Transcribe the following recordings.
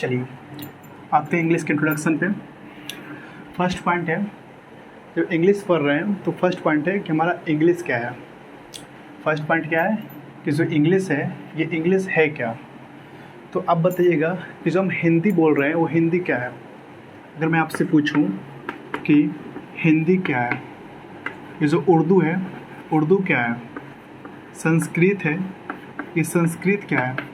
चलिए आते हैं इंग्लिश के इंट्रोडक्शन पे। फर्स्ट पॉइंट है, जब इंग्लिश पढ़ रहे हैं तो फर्स्ट पॉइंट है कि हमारा इंग्लिश क्या है। फर्स्ट पॉइंट क्या है कि जो इंग्लिश है ये इंग्लिश है क्या। तो अब बताइएगा कि जो हम हिंदी बोल रहे हैं वो हिंदी क्या है। अगर मैं आपसे पूछूं कि हिंदी क्या है, ये जो उर्दू है उर्दू क्या है, संस्कृत है ये संस्कृत क्या है,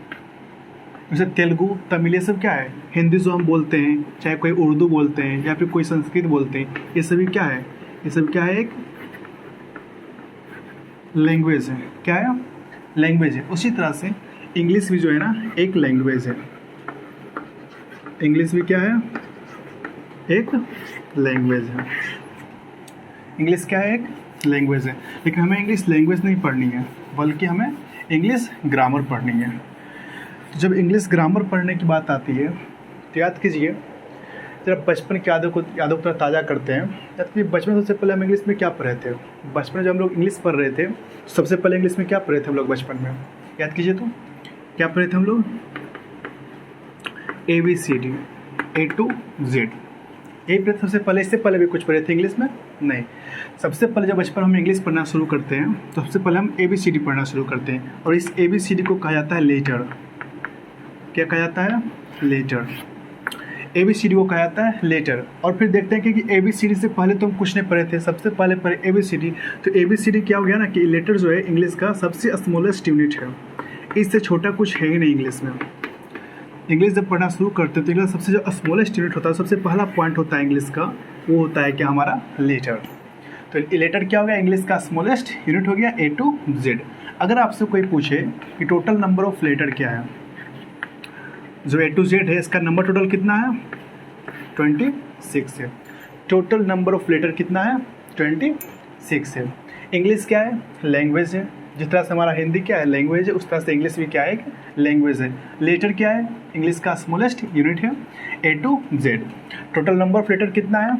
जैसे तेलुगु तमिल ये सब क्या है, हिंदी जो हम बोलते हैं, चाहे कोई उर्दू बोलते हैं या फिर कोई संस्कृत बोलते हैं, ये सभी क्या है, ये सब क्या है, एक लैंग्वेज है। क्या है, लैंग्वेज है। उसी तरह से इंग्लिश भी जो है ना एक लैंग्वेज है। इंग्लिश भी क्या है, एक लैंग्वेज है। इंग्लिश क्या है, एक लैंग्वेज है। लेकिन हमें इंग्लिश लैंग्वेज नहीं पढ़नी है, बल्कि हमें इंग्लिश ग्रामर पढ़नी है। तो जब इंग्लिश ग्रामर पढ़ने की बात आती है तो याद कीजिए, जब बचपन की यादों को थोड़ा ताज़ा करते हैं। याद कीजिए बचपन में सबसे पहले हम इंग्लिश में क्या पढ़े थे। बचपन में जब हम लोग इंग्लिश पढ़ रहे थे सबसे पहले इंग्लिश में क्या पढ़े थे हम लोग बचपन में, याद कीजिए तो क्या पढ़े थे हम लोग, ABCD A to Z। यही पढ़े सबसे पहले, इससे पहले भी कुछ पढ़े थे इंग्लिश में नहीं। सबसे पहले जब बचपन हम इंग्लिश पढ़ना शुरू करते हैं तो सबसे पहले हम ABCD पढ़ना शुरू करते हैं, और इस ABCD को कहा जाता है लेटर। क्या कहा जाता है, लेटर। ABCD को कहा जाता है लेटर। और फिर देखते हैं कि ABCD से पहले तो हम कुछ नहीं पढ़े थे, सबसे पहले पढ़े ABCD। तो ABCD क्या हो गया ना कि लेटर जो है इंग्लिश का सबसे स्मॉलेस्ट यूनिट है, इससे छोटा कुछ है ही नहीं इंग्लिश में। इंग्लिश जब पढ़ना शुरू करते हैं तो इंग्लिश सबसे जो स्मॉलेस्ट यूनिट होता है, सबसे पहला पॉइंट होता है इंग्लिश का, वो होता है क्या, हमारा लेटर। तो लेटर क्या हो गया, इंग्लिश का स्मॉलेस्ट यूनिट हो गया A to Z। अगर आपसे कोई पूछे कि टोटल नंबर ऑफ लेटर क्या है, जो A to Z है इसका नंबर टोटल कितना है, 26 है। टोटल नंबर ऑफ लेटर कितना है, 26 है। इंग्लिश क्या है, लैंग्वेज है। जिस तरह से हमारा हिंदी क्या है, लैंग्वेज है, उस तरह से इंग्लिश भी क्या है, एक लैंग्वेज है। लेटर क्या है, इंग्लिश का स्मॉलेस्ट यूनिट है A to Z। Total number of letter कितना है,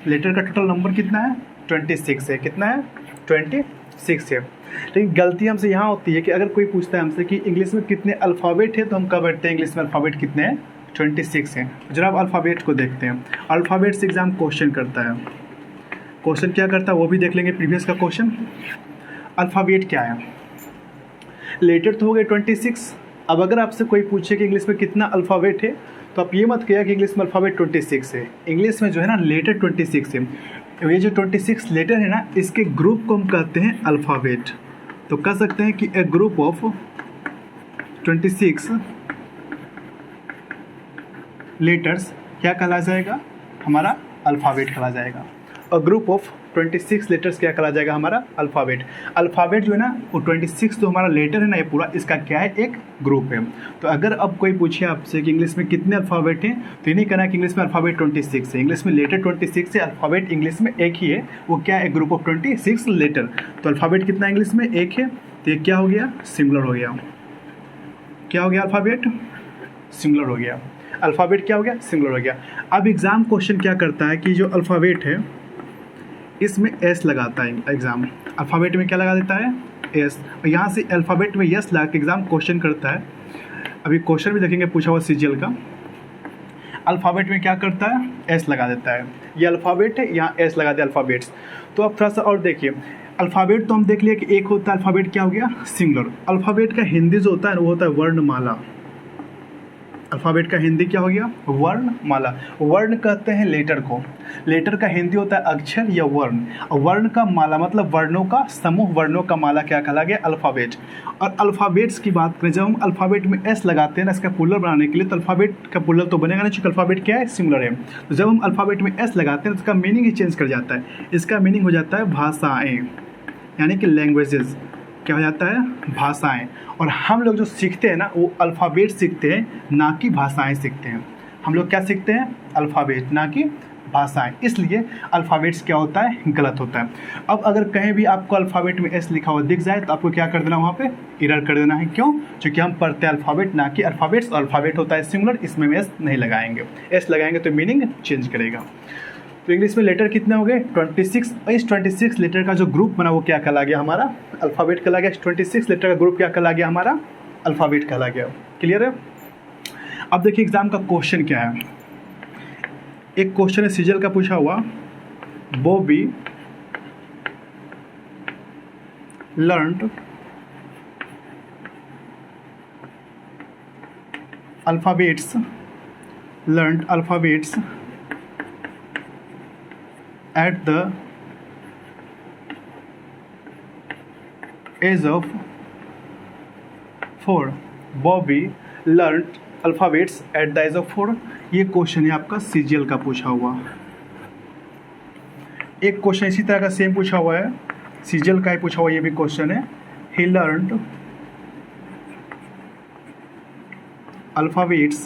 लेटर का टोटल नंबर कितना है, 26 है। कितना है, 26 है। लेकिन गलती हमसे यहाँ होती है कि अगर कोई पूछता है हमसे कि इंग्लिश में कितने अल्फ़ाबेट है, तो हम कह बैठते हैं इंग्लिश में अल्फ़ाबेट कितने हैं, 26 हैं। जरा आप अल्फ़ाबेट को देखते हैं। अल्फ़ाबेट से एग्जाम क्वेश्चन करता है, क्वेश्चन क्या करता है वो भी देख लेंगे प्रीवियस का क्वेश्चन। अल्फ़ाबेट क्या है, लेटर तो हो गए 26। अब अगर आपसे कोई पूछे कि इंग्लिश में कितना अल्फ़ाबेट है, तो आप ये मत कहिए कि इंग्लिश में अल्फ़ाबेट 26 है। इंग्लिश में जो है ना लेटर 26 है। ये जो 26 लेटर है ना, इसके ग्रुप को हम कहते हैं अल्फ़ाबेट। तो कह सकते हैं कि ए ग्रुप ऑफ 26 लेटर्स क्या कहला जाएगा, हमारा अल्फ़ाबेट कहला जाएगा। और ग्रुप ऑफ 26 लेटर्स क्या कहला जाएगा, हमारा अल्फ़ाबेट। अल्फ़ाबेट जो है ना वो 26 जो हमारा लेटर है ना, ये पूरा इसका क्या है, एक ग्रुप है। तो अगर अब कोई पूछे आपसे कि इंग्लिश में कितने अल्फ़ाबेट हैं, तो ये नहीं कहना कि इंग्लिश में अल्फ़ाबेट 26 है। इंग्लिश में लेटर 26 है, अल्फ़ाबेट इंग्लिश में एक ही है, वो क्या है, ग्रुप ऑफ 26 लेटर। तो अल्फ़ाबेट कितना इंग्लिश में, एक है। तो ये क्या हो गया, सिंगुलर हो गया। क्या हो गया, अल्फ़ाबेट सिंगुलर हो गया। अल्फ़ाबेट क्या हो गया, सिंगुलर हो गया। अब एग्ज़ाम क्वेश्चन क्या करता है कि जो अल्फ़ाबेट है इसमें S लगाता है एग्ज़ाम। अल्फ़ाबेट में क्या लगा देता है, S। और यहाँ से अल्फ़ाबेट में S लगा के एग्ज़ाम क्वेश्चन करता है। अभी क्वेश्चन भी देखेंगे पूछा हुआ CGL का। अल्फ़ाबेट में क्या करता है, S लगा देता है। ये अल्फ़ाबेट है, यहाँ S लगा दिया अल्फ़ाबेट्स। तो अब थोड़ा सा और देखिए, अल्फ़ाबेट तो हम देख लिए कि एक होता है अल्फ़ाबेट, क्या हो गया, सिंगुलर। अल्फ़ाबेट का हिंदी जो होता है वो होता है वर्णमाला। अल्फ़ाबेट का हिंदी क्या हो गया, वर्णमाला। वर्ण कहते हैं लेटर को, लेटर का हिंदी होता है अक्षर या वर्ण, और वर्ण का माला मतलब वर्णों का समूह, वर्णों का माला क्या कहला गया, अल्फ़ाबेट। और अल्फ़ाबेट्स की बात करें, जब हम अल्फ़ाबेट में S लगाते हैं ना इसका पुलर बनाने के लिए, तो अल्फ़ाबेट का पुलर तो बनेगा नहीं, क्योंकि अल्फ़ाबेट क्या है, सिंगुलर है। तो जब हम अल्फ़ाबेट में S लगाते हैं तो इसका मीनिंग ही चेंज कर जाता है। इसका मीनिंग हो जाता है भाषाएँ, यानी कि लैंग्वेजेस। क्या हो जाता है, भाषाएं। और हम लोग जो सीखते हैं ना वो अल्फ़ाबेट सीखते हैं, ना कि भाषाएं सीखते हैं। हम लोग क्या सीखते हैं, अल्फ़ाबेट, ना कि भाषाएं। इसलिए अल्फ़ाबेट्स क्या होता है, गलत होता है। अब अगर कहीं भी आपको अल्फ़ाबेट में S लिखा हुआ दिख जाए तो आपको क्या कर देना, वहाँ पे इरर कर देना है। क्यों, क्योंकि हम पढ़ते हैं अल्फ़ाबेट ना कि अल्फ़ाबेट्स। और अल्फ़ाबेट होता है सिंगुलर, इसमें S नहीं लगाएंगे। S लगाएंगे तो मीनिंग चेंज करेगा। तो इंग्लिश में लेटर कितने हो गए, 26। इस 26 लेटर का जो ग्रुप बना वो क्या कहला गया, हमारा अल्फ़ाबेट कहला गया। 26 लेटर का ग्रुप क्या कहला गया, हमारा अल्फ़ाबेट कहला गया। क्लियर है। अब देखिए एग्जाम का क्वेश्चन क्या है। एक क्वेश्चन है सीजल का पूछा हुआ, Bobby learned alphabets at the age of 4. Bobby learned alphabets at the age of 4. ये क्वेश्चन है आपका सीजीएल का पूछा हुआ। एक क्वेश्चन इसी तरह का सेम पूछा हुआ है, सीजीएल का ही पूछा हुआ, ये भी क्वेश्चन है। ही learned alphabets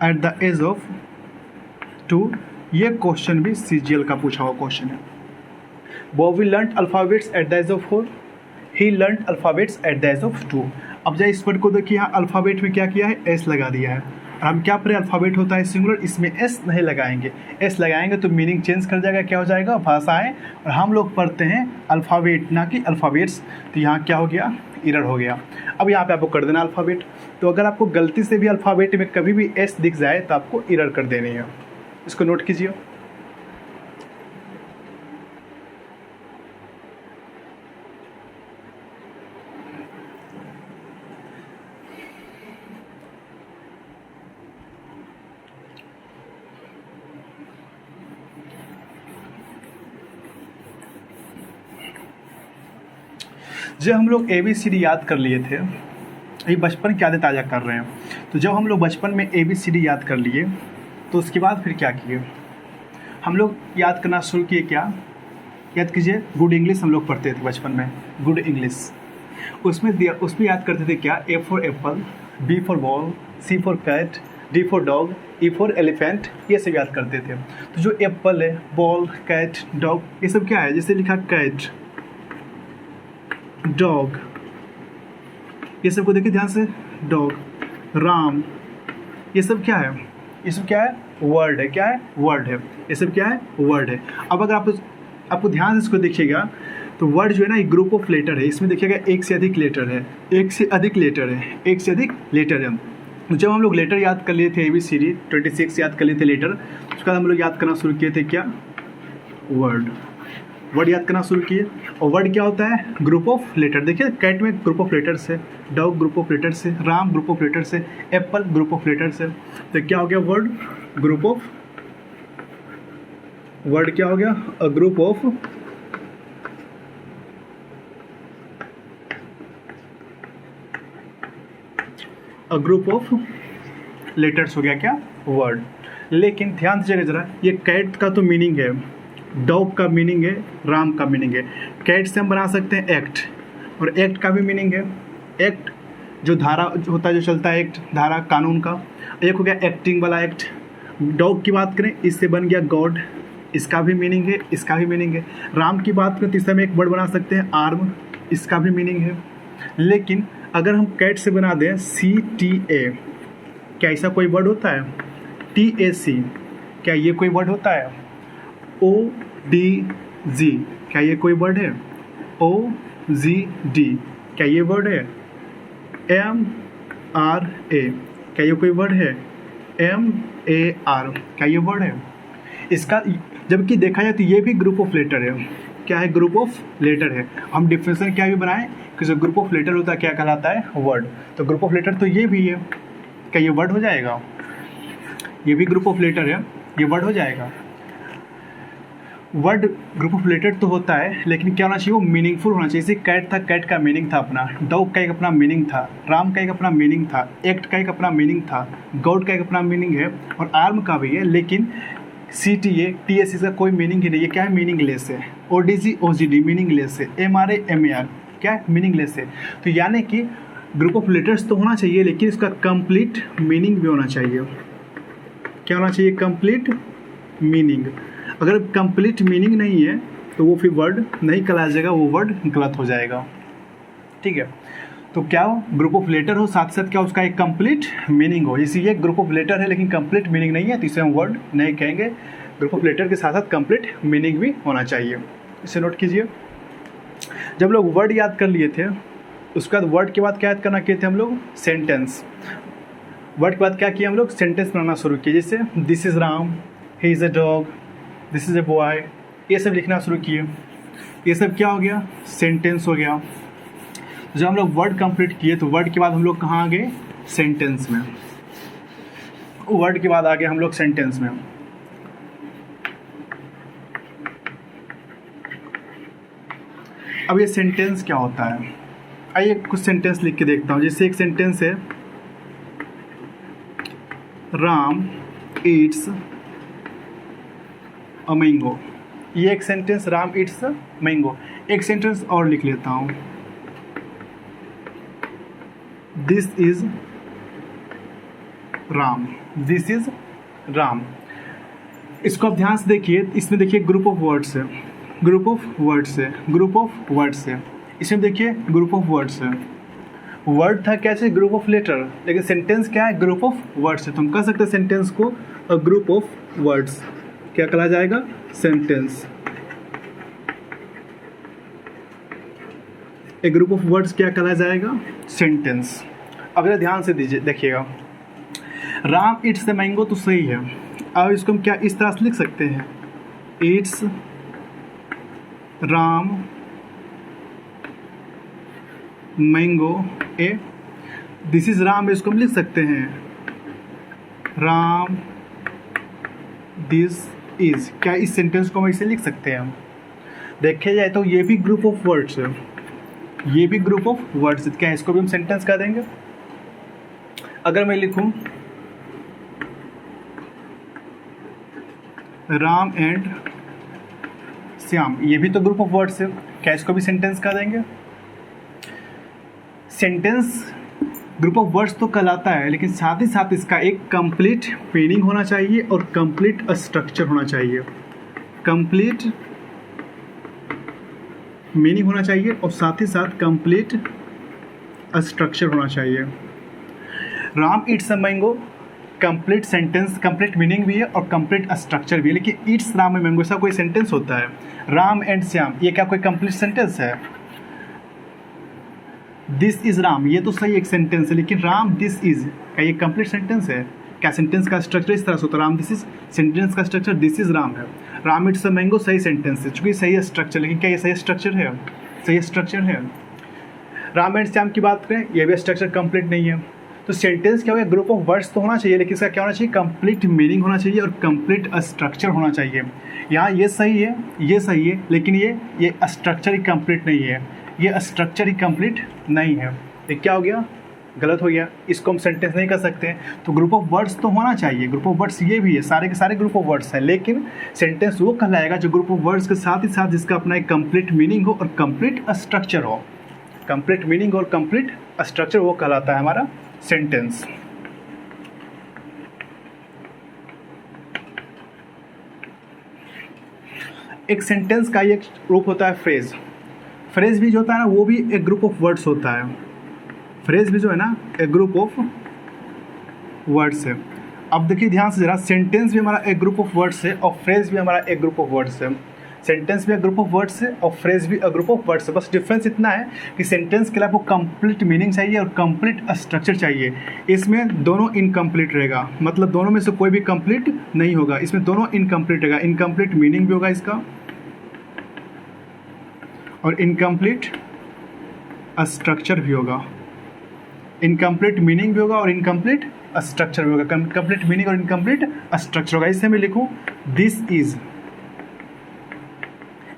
at the age of 2. ये क्वेश्चन भी सीजीएल का पूछा हुआ क्वेश्चन है। Bobby learned alphabets at the age of 4, he learned alphabets at the age of 2। अब जब इस वर्ड को देखिए, यहाँ अल्फाबेट में क्या किया है, एस लगा दिया है। और हम क्या पढ़े, अल्फाबेट होता है सिंगुलर, इसमें एस नहीं लगाएंगे। एस लगाएंगे तो मीनिंग चेंज कर जाएगा, क्या हो जाएगा, भाषाएं। और हम लोग पढ़ते हैं अल्फाबेट ना कि अल्फाबेट्स, तो यहाँ क्या हो गया, एरर हो गया। अब यहाँ पे आपको कर देना अल्फाबेट। तो अगर आपको गलती से भी अल्फाबेट में कभी भी एस दिख जाए तो आपको एरर कर देनी है, इसको नोट कीजिए। जब हम लोग ABCD याद कर लिए थे, ये बचपन की यादें ताज़ा कर रहे हैं। तो जब हम लोग बचपन में ABCD याद कर लिए तो उसके बाद फिर क्या किए, हम लोग याद करना शुरू किए। क्या याद कीजिए, गुड इंग्लिश हम लोग पढ़ते थे बचपन में, गुड इंग्लिश। उसमें याद करते थे क्या, A for apple, B for ball, C for cat, D for dog, E for elephant, ये सब याद करते थे। तो जो एप्पल है, बॉल, कैट, डॉग, ये सब क्या है, जैसे लिखा कैट, डॉग, ये सब को देखिए ध्यान से, डॉग, राम, ये सब क्या है, ये सब क्या है, वर्ड है। क्या है, वर्ड है। ये सब क्या है, वर्ड है। अब अगर आपको ध्यान से इसको देखिएगा तो वर्ड जो है ना, एक ग्रुप ऑफ लेटर है। इसमें देखिएगा एक से अधिक लेटर है, एक से अधिक लेटर है, एक से अधिक लेटर है। तो जब हम लोग लेटर याद कर लिए थे, ABCD 26 याद कर लिए थे लेटर, उसके बाद हम लोग याद करना शुरू किए थे क्या, वर्ड याद करना शुरू किए। और वर्ड क्या होता है, ग्रुप ऑफ लेटर। देखिए कैट में ग्रुप ऑफ लेटर्स है, डॉग ग्रुप ऑफ लेटर्स है, राम ग्रुप ऑफ लेटर्स है, एप्पल ग्रुप ऑफ लेटर्स है। तो क्या हो गया, वर्ड ग्रुप ऑफ, वर्ड क्या हो गया, अ ग्रुप ऑफ लेटर्स हो गया क्या, वर्ड। लेकिन ध्यान दीजिएगा जरा, ये कैट का तो मीनिंग है, डॉग का मीनिंग है, राम का मीनिंग है। कैट से हम बना सकते हैं एक्ट, और एक्ट का भी मीनिंग है, एक्ट जो धारा होता है, जो चलता है, एक्ट धारा कानून का। एक हो गया एक्टिंग वाला एक्ट। डॉग की बात करें, इससे बन गया गॉड, इसका भी मीनिंग है, इसका भी मीनिंग है। राम की बात करें तो इससे हम एक वर्ड बना सकते हैं आर्म, इसका भी मीनिंग है। लेकिन अगर हम कैट से बना दें CTA, क्या ऐसा कोई वर्ड होता है, TAC, क्या ये कोई वर्ड होता है, ODG, क्या ये कोई वर्ड है, OGD, क्या ये वर्ड है, MRA, क्या ये कोई वर्ड है, MAR, क्या ये वर्ड है। इसका जबकि देखा जाए तो ये भी ग्रुप ऑफ लेटर है। क्या है, ग्रुप ऑफ लेटर है। हम डिफरेंशियल क्या भी बनाएं कि जो ग्रुप ऑफ लेटर होता है क्या कहलाता है, वर्ड। तो ग्रुप ऑफ लेटर तो ये भी है, क्या ये वर्ड हो जाएगा, ये भी ग्रुप ऑफ लेटर है, ये वर्ड हो जाएगा। वर्ड ग्रुप ऑफ लेटर तो होता है, लेकिन क्या होना चाहिए, वो मीनिंगफुल होना चाहिए। जैसे कैट था, कैट का मीनिंग था अपना, डॉग का एक अपना मीनिंग था, राम का एक अपना मीनिंग था, एक्ट का एक अपना मीनिंग था, गॉड का एक अपना मीनिंग है, और आर्म का भी है। लेकिन CTA, TAC का कोई मीनिंग ही नहीं है, क्या है, मीनिंगलेस है। ODG, OGD मीनिंगलेस है। MRA, MAR क्या है, मीनिंगलेस है। तो यानी कि ग्रुप ऑफ लेटर्स तो होना चाहिए, लेकिन इसका कंप्लीट मीनिंग भी होना चाहिए। क्या होना चाहिए, कंप्लीट मीनिंग। अगर कंप्लीट मीनिंग नहीं है तो वो फिर वर्ड नहीं कहलाया जाएगा, वो वर्ड गलत हो जाएगा। ठीक है, तो क्या हो, ग्रुप ऑफ लेटर हो, साथ साथ क्या उसका एक कंप्लीट मीनिंग हो। इसीलिए ग्रुप ऑफ लेटर है लेकिन कंप्लीट मीनिंग नहीं है, तो इसे हम वर्ड नहीं कहेंगे। ग्रुप ऑफ लेटर के साथ साथ कंप्लीट मीनिंग भी होना चाहिए, इसे नोट कीजिए। जब लोग वर्ड याद कर लिए थे उसके बाद वर्ड के बाद क्या याद करना किए थे हम लोग, सेंटेंस। वर्ड के बाद क्या किया हम लोग, सेंटेंस बनाना शुरू किए। जैसे this is Ram, he is a dog, this is a boy, ये सब लिखना शुरू किए। ये सब क्या हो गया, सेंटेंस हो गया। जब हम लोग वर्ड कंप्लीट किए तो वर्ड के बाद हम लोग कहाँ आ गए, सेंटेंस में। वर्ड के बाद आ गए हम लोग सेंटेंस में। अब ये सेंटेंस क्या होता है, आइए कुछ सेंटेंस लिख के देखता हूँ। जैसे एक सेंटेंस है, राम ईट्स अ मैंगो। ये एक sentence, Ram Yeats a mango. एक सेंटेंस और लिख लेता हूँ, this is Ram, this is Ram. इसको आप ध्यान से देखिए, इसमें देखिए ग्रुप ऑफ वर्ड्स है, ग्रुप ऑफ वर्ड्स है, ग्रुप ऑफ वर्ड्स है। इसमें देखिए ग्रुप ऑफ वर्ड्स है। वर्ड था कैसे, ग्रुप ऑफ लेटर, लेकिन सेंटेंस क्या है, ग्रुप ऑफ वर्ड्स है। तो हम कह सकते हैं सेंटेंस को अ ग्रुप ऑफ वर्ड्स। क्या कहा जाएगा, sentence. A group of words क्या कहा जाएगा, सेंटेंस। अब जरा ध्यान से दीजिए, देखिएगा, राम इट्स द मैंगो तो सही है। अब इसको हम क्या इस तरह से लिख सकते हैं, it's Ram mango A, this is Ram, इसको हम लिख सकते हैं राम दिस इज। क्या इस सेंटेंस को हम इसे लिख सकते हैं हम, देखे जाए तो ये भी ग्रुप ऑफ वर्ड्स है, ये भी ग्रुप ऑफ वर्ड्स। क्या इसको भी हम सेंटेंस कर देंगे। अगर मैं लिखूं राम एंड श्याम, ये भी तो ग्रुप ऑफ वर्ड्स है। क्या इसको भी सेंटेंस कर देंगे। सेंटेंस ग्रुप ऑफ वर्ड्स तो कहलाता है, लेकिन साथ ही साथ इसका एक कंप्लीट मीनिंग होना चाहिए और कंप्लीट स्ट्रक्चर होना चाहिए। कंप्लीट मीनिंग होना चाहिए और साथ ही साथ कंप्लीट स्ट्रक्चर होना चाहिए। Ram it's a mango, complete sentence, complete meaning भी है और कंप्लीट स्ट्रक्चर भी है। लेकिन इट्स राम एंड मैंगो ऐसा कोई सेंटेंस होता है। राम एंड श्याम, ये क्या कोई कंप्लीट सेंटेंस है। दिस इज राम, ये तो सही एक सेंटेंस है, लेकिन राम दिस इज, क्या ये कंप्लीट सेंटेंस है। क्या सेंटेंस का स्ट्रक्चर इस तरह से होता है, राम दिस इज, सेंटेंस का स्ट्रक्चर दिस इज राम है। राम इट्स अ मैंगो सही सेंटेंस है, चूंकि सही स्ट्रक्चर, लेकिन क्या ये सही स्ट्रक्चर है, सही स्ट्रक्चर है। राम एंड श्याम की बात करें, ये भी स्ट्रक्चर कंप्लीट नहीं है। तो सेंटेंस क्या होगा, ग्रुप ऑफ वर्ड्स तो होना चाहिए, लेकिन इसका क्या होना चाहिए, कंप्लीट मीनिंग होना चाहिए और कंप्लीट स्ट्रक्चर होना चाहिए। यहाँ ये सही है, ये सही है, लेकिन ये स्ट्रक्चर ही कंप्लीट नहीं है, ये स्ट्रक्चर ही कंप्लीट नहीं है। ये क्या हो गया, गलत हो गया, इसको हम सेंटेंस नहीं कर सकते। तो ग्रुप ऑफ वर्ड्स तो होना चाहिए, ग्रुप ऑफ वर्ड्स ये भी है, सारे के सारे ग्रुप ऑफ वर्ड्स हैं, लेकिन सेंटेंस वो कहलाएगा जो ग्रुप ऑफ वर्ड्स के साथ ही साथ जिसका अपना एक कंप्लीट मीनिंग हो और कंप्लीट स्ट्रक्चर हो। कंप्लीट मीनिंग और कंप्लीट स्ट्रक्चर वो कहलाता है हमारा सेंटेंस। एक सेंटेंस का एक रूप होता है फ्रेज। फ्रेज भी जो होता है ना, वो भी एक ग्रुप ऑफ वर्ड्स होता है। फ्रेज भी जो है ना, एक ग्रुप ऑफ वर्ड्स है। अब देखिए ध्यान से जरा, सेंटेंस भी हमारा एक ग्रुप ऑफ वर्ड्स है और फ्रेज भी हमारा एक ग्रुप ऑफ वर्ड्स है। सेंटेंस भी एक ग्रुप ऑफ वर्ड्स है और फ्रेज भी एक ग्रुप ऑफ वर्ड्स है। बस डिफरेंस इतना है कि सेंटेंस के लिए आपको कंप्लीट मीनिंग चाहिए और कंप्लीट स्ट्रक्चर चाहिए। इसमें दोनों इनकम्प्लीट रहेगा, मतलब दोनों में से कोई भी कंप्लीट नहीं होगा, इसमें दोनों इनकम्प्लीट रहेगा। इनकम्प्लीट मीनिंग भी होगा इसका और इनकम्प्लीट स्ट्रक्चर भी होगा। इनकम्प्लीट मीनिंग भी होगा और इनकम्प्लीट स्ट्रक्चर भी होगा। कंप्लीट मीनिंग और इनकम्प्लीट स्ट्रक्चर होगा। इससे मैं लिखूं दिस इज,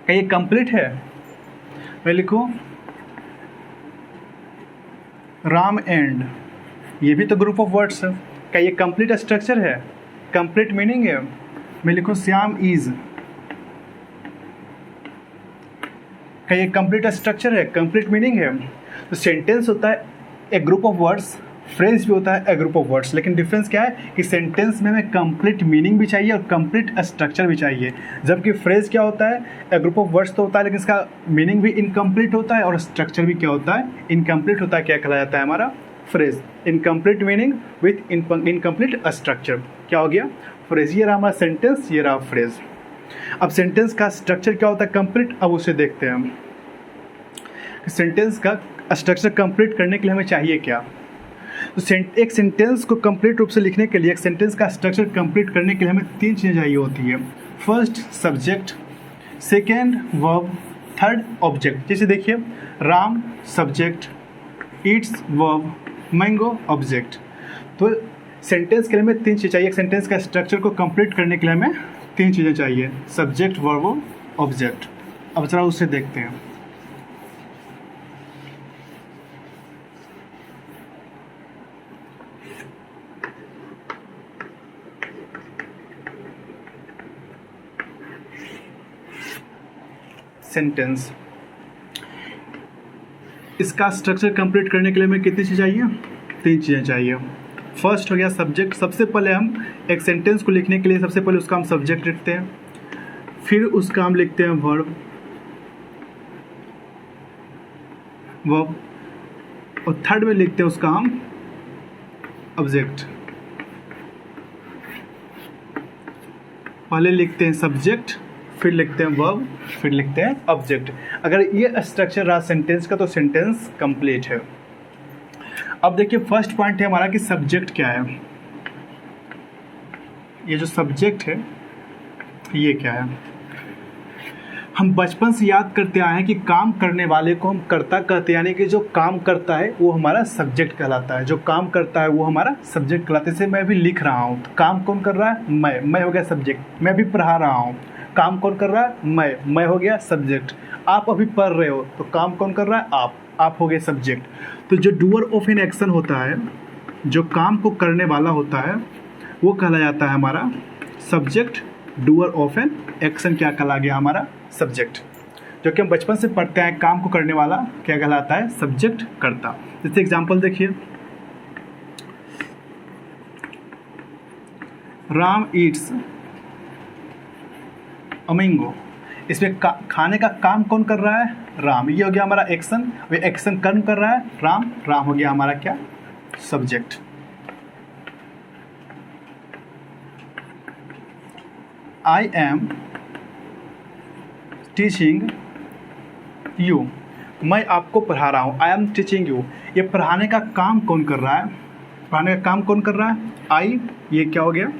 क्या ये कंप्लीट है। मैं लिखूं राम एंड, ये भी तो ग्रुप ऑफ वर्ड्स है, क्या ये कंप्लीट स्ट्रक्चर है, कंप्लीट मीनिंग है। मैं लिखूं श्याम इज, क्या ये कंप्लीट स्ट्रक्चर है, कंप्लीट मीनिंग है। तो सेंटेंस होता है एक ग्रुप ऑफ वर्ड्स, फ्रेज भी होता है एक ग्रुप ऑफ वर्ड्स, लेकिन डिफरेंस क्या है कि सेंटेंस में हमें कंप्लीट मीनिंग भी चाहिए और कंप्लीट स्ट्रक्चर भी चाहिए, जबकि फ्रेज क्या होता है, एक ग्रुप ऑफ वर्ड्स तो होता है लेकिन इसका मीनिंग भी इनकम्प्लीट होता है और स्ट्रक्चर भी क्या होता है, इनकम्प्लीट होता है। क्या कहलाया जाता है हमारा phrase, incomplete meaning with incomplete structure. क्या हो गया, फ्रेज। ये रहा हमारा सेंटेंस, ये रहा फ्रेज। अब सेंटेंस का स्ट्रक्चर क्या होता है, कंप्लीट। अब उसे देखते हैं हम। कि सेंटेंस का स्ट्रक्चर कंप्लीट करने के लिए हमें चाहिए क्या। तो एक सेंटेंस को कंप्लीट रूप से लिखने के लिए, एक सेंटेंस का स्ट्रक्चर कंप्लीट करने के लिए हमें 3 चीज़ें चाहिए होती है। First subject, second verb, third object. जैसे देखिए, Ram subject, Yeats verb, mango object. तो सेंटेंस के लिए हमें 3 चीज़ें चाहिए। एक सेंटेंस का स्ट्रक्चर को कंप्लीट करने के लिए हमें 3 चीज़ें चाहिए, सब्जेक्ट, वर्ब, ऑब्जेक्ट। अब जरा उससे देखते हैं। सेंटेंस, इसका स्ट्रक्चर कंप्लीट करने के लिए हमें कितनी चीज़ें चाहिए? 3 चीज़ें चाहिए। फर्स्ट हो गया सब्जेक्ट। सबसे पहले हम एक सेंटेंस को लिखने के लिए सबसे पहले उसका हम सब्जेक्ट लिखते हैं, फिर उसका हम लिखते हैं वर्ब, और थर्ड में लिखते हैं उसका हम ऑब्जेक्ट। पहले लिखते हैं सब्जेक्ट, फिर लिखते हैं वर्ब, फिर लिखते हैं ऑब्जेक्ट। अगर ये स्ट्रक्चर रहा सेंटेंस का तो सेंटेंस कंप्लीट है। अब देखिए, फर्स्ट पॉइंट है हमारा कि सब्जेक्ट क्या है। ये जो सब्जेक्ट है ये क्या है? हम बचपन से याद करते आए हैं कि काम करने वाले को हम कर्ता कहते हैं, यानी कि जो काम करता है वो हमारा सब्जेक्ट कहलाता है। जो काम करता है वो हमारा सब्जेक्ट कहलाता है। जैसे मैं अभी लिख रहा हूँ तो काम कौन कर रहा है? मैं हो गया सब्जेक्ट। मैं अभी पढ़ा रहा हूँ, काम कौन कर रहा है? मैं हो गया सब्जेक्ट। आप अभी पढ़ रहे हो तो काम कौन कर रहा है? आप हो गए सब्जेक्ट। तो जो डूअर ऑफ एन एक्शन होता है, जो काम को करने वाला होता है, वो कहला जाता है हमारा subject. Doer of an action क्या कहला गया? हमारा सब्जेक्ट। जो कि हम बचपन से पढ़ते हैं, काम को करने वाला क्या कहलाता है? सब्जेक्ट, कर्ता। जैसे एग्जाम्पल देखिए, राम ईट्स अ मैंगो। इसमें खाने का काम कौन कर रहा है? राम। ये हो गया हमारा एक्शन। वे एक्शन कौन कर रहा है? राम हो गया हमारा क्या? Subject. I am teaching you. मैं आपको पढ़ा रहा हूँ। आई एम टीचिंग यू। ये पढ़ाने का काम कौन कर रहा है? पढ़ाने का काम कौन कर रहा है? आई। ये क्या हो गया?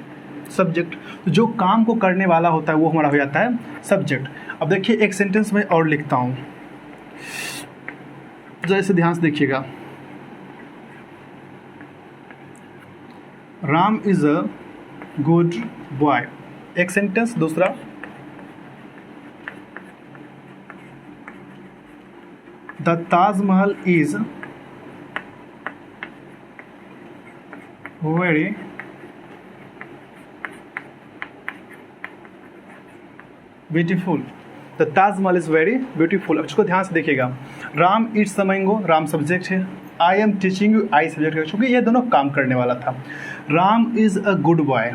सब्जेक्ट। तो जो काम को करने वाला होता है वो हमारा हो जाता है सब्जेक्ट। अब देखिए, एक सेंटेंस में और लिखता हूँ, जैसे ध्यान से देखिएगा। Ram is a good boy. एक सेंटेंस। दूसरा, the Taj Mahal is very beautiful. The Taj Mahal is very beautiful. अब इसको ध्यान से देखिएगा। Ram eats the mango, Ram subject है। I am teaching you, I subject है, क्योंकि ये दोनों काम करने वाला था। Ram is a good boy.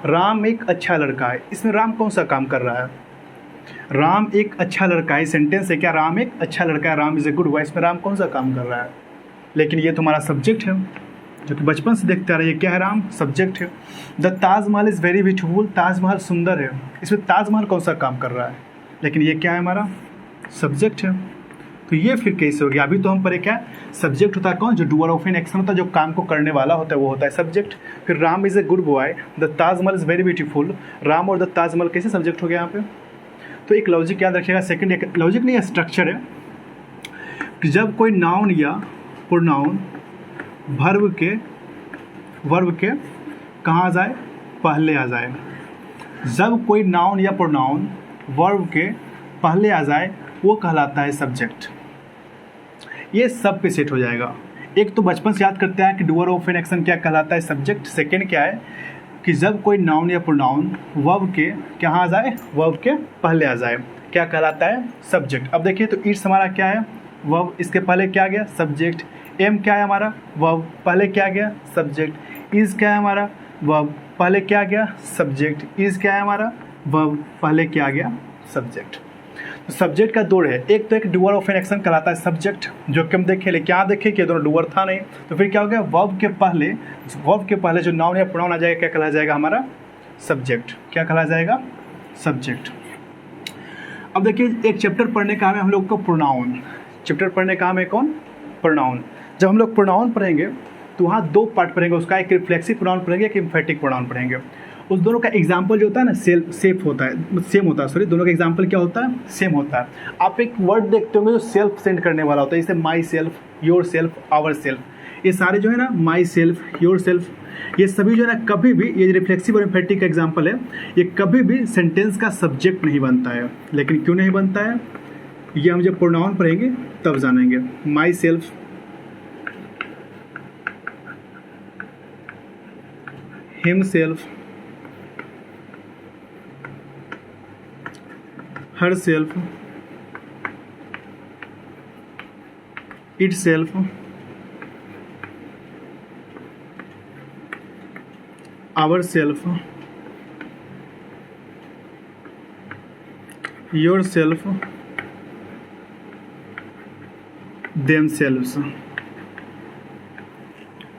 Ram एक अच्छा लड़का है। इसमें राम कौन सा काम कर रहा है? राम एक अच्छा लड़का है। सेंटेंस है क्या? राम एक अच्छा लड़का है। Ram is a good boy. इसमें राम कौन सा काम कर रहा है? लेकिन ये तुम्हारा सब्जेक्ट है, जो कि बचपन से देखते आ रहे हैं। ये क्या है? राम सब्जेक्ट है। The Taj Mahal is very beautiful. Taj Mahal सुंदर है। इसमें ताजमहल कौन सा काम कर रहा है? लेकिन ये क्या है? हमारा सब्जेक्ट है। तो ये फिर कैसे हो गया? अभी तो हम पर क्या सब्जेक्ट होता है कौन? जो डूअर ऑफ एन एक्शन होता है, जो काम को करने वाला होता है, वो होता है सब्जेक्ट। फिर Ram is a good boy, the Taj Mahal is very beautiful. Ram और द ताजमहल कैसे सब्जेक्ट हो गया यहाँ पे? तो एक लॉजिक याद रखिएगा। सेकंड, एक लॉजिक नहीं है, स्ट्रक्चर है कि जब कोई नाउन या प्रोनाउन वर्ब के कहाँ आ जाए? पहले आ जाए। जब कोई नाउन या प्रोनाउन वर्ब के पहले आ जाए वो कहलाता है सब्जेक्ट। ये सब पे सेट हो जाएगा। एक तो बचपन से याद करते हैं कि डूअर ऑफ एन एक्शन क्या कहलाता है? सब्जेक्ट। सेकंड क्या है कि जब कोई नाउन या प्रोनाउन वर्ब के कहाँ आ जाए? वर्ब के पहले आ जाए, क्या कहलाता है? सब्जेक्ट। अब देखिए, तो ईट्स हमारा क्या है? वर्ब। इसके पहले क्या आ गया? सब्जेक्ट। एम क्या है हमारा? वर्ब। पहले क्या आ गया? सब्जेक्ट। इज़ क्या है हमारा? वर्ब। पहले क्या आ गया? सब्जेक्ट। इज़ क्या है हमारा? वर्ब। पहले क्या आ गया? सब्जेक्ट। तो सब्जेक्ट का दो है। एक तो एक डूअर ऑफ एन एक्शन कहलाता है सब्जेक्ट, जो कि हम देखे, लेकिन क्या देखे कि दोनों डूअर था नहीं। तो फिर क्या हो गया? वर्ब के पहले जो नाउन या प्रोनाउन आ जाएगा क्या कहला जाएगा? हमारा सब्जेक्ट। क्या कहला जाएगा? सब्जेक्ट। अब देखिए, एक चैप्टर पढ़ने का है हम लोग को प्रोनाउन। चैप्टर पढ़ने का काम है कौन? प्रोनाउन। जब हम लोग प्रोनाउन पढ़ेंगे तो वहाँ दो पार्ट पढ़ेंगे, उसका एक रिफ्लेक्सिव प्रोनाउन पढ़ेंगे, एक एम्फेटिक प्रोनाउन पढ़ेंगे। उस दोनों का एग्जाम्पल जो होता है ना सेम होता है, सॉरी, दोनों का एग्जाम्पल क्या होता है? सेम होता है। आप एक वर्ड देखते होंगे जो सेल्फ सेंड करने वाला होता है, जैसे myself, yourself, ourself. ये सारे जो है ना माई सेल्फ, योर सेल्फ, ये सभी जो है ना कभी भी, ये रिफ्लेक्सिव और एम्फेटिक का एग्जाम्पल है, ये कभी भी सेंटेंस का सब्जेक्ट नहीं बनता है। लेकिन क्यों नहीं बनता है ये हम जब प्रोनाउन पढ़ेंगे तब जानेंगे। My self, himself, herself, itself, ourself, yourself, themselves।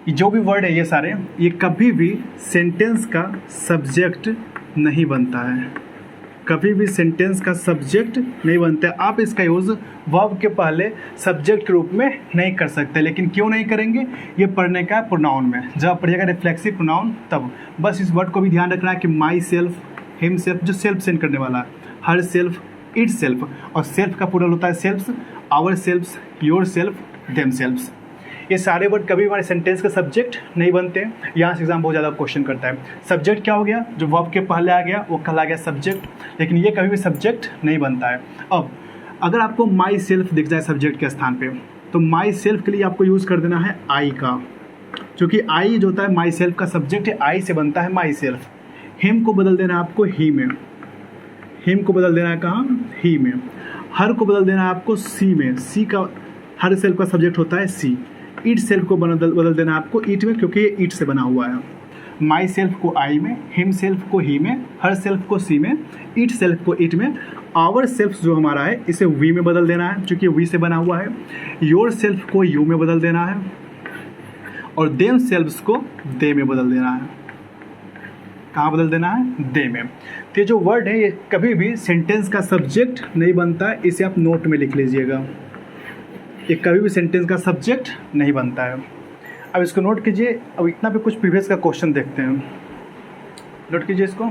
जो भी वर्ड है ये सारे, ये कभी भी सेंटेंस का सब्जेक्ट नहीं बनता है, कभी भी सेंटेंस का सब्जेक्ट नहीं बनता है। आप इसका यूज़ वर्ब के पहले सब्जेक्ट के रूप में नहीं कर सकते। लेकिन क्यों नहीं करेंगे? ये पढ़ने का प्रोनाउन में, जब पढ़िएगा रिफ्लेक्सिव प्रोनाउन तब। बस इस वर्ड को भी ध्यान रखना है कि माई सेल्फ, हिम सेल्फ जो सेल्फ सेंड करने वाला है, हर सेल्फ, इट सेल्फ, और सेल्फ का प्लूरल होता है selves, ourselves, yourself, themselves. ये सारे वर्ड कभी हमारे सेंटेंस का सब्जेक्ट नहीं बनते। यहाँ से एग्जाम बहुत ज़्यादा क्वेश्चन करता है। सब्जेक्ट क्या हो गया? जो वर्ब के पहले आ गया वो कहला गया सब्जेक्ट, लेकिन ये कभी भी सब्जेक्ट नहीं बनता है। अब अगर आपको माई सेल्फ दिख जाए सब्जेक्ट के स्थान पे, तो माई सेल्फ के लिए आपको यूज़ कर देना है आई का, क्योंकि आई जो होता है माई सेल्फ का सब्जेक्ट है, आई से बनता है माई सेल्फ। हिम को बदल देना है आपको ही में, हिम को बदल देना है कहाँ? ही में। हर को बदल देना है आपको सी में, सी का, हर सेल्फ का सब्जेक्ट होता है सी। इट सेल्फ को बदल देना आपको इट में, क्योंकि ये इट से बना हुआ है। माई सेल्फ को आई में, हिम सेल्फ को ही में, हर सेल्फ को सी में, इट सेल्फ को इट में, आवर सेल्फ जो हमारा है इसे वी में बदल देना है, क्योंकि वी से बना हुआ है। योर सेल्फ को यू में बदल देना है, और देम सेल्फ्स को दे में बदल देना है। कहाँ बदल देना है? दे में। तो ये जो वर्ड है ये कभी भी सेंटेंस का सब्जेक्ट नहीं बनता है, इसे आप नोट में लिख लीजिएगा। ये कभी भी सेंटेंस का सब्जेक्ट नहीं बनता है। अब इसको नोट कीजिए। अब इतना पे कुछ प्रीवियस का क्वेश्चन देखते हैं, नोट कीजिए इसको।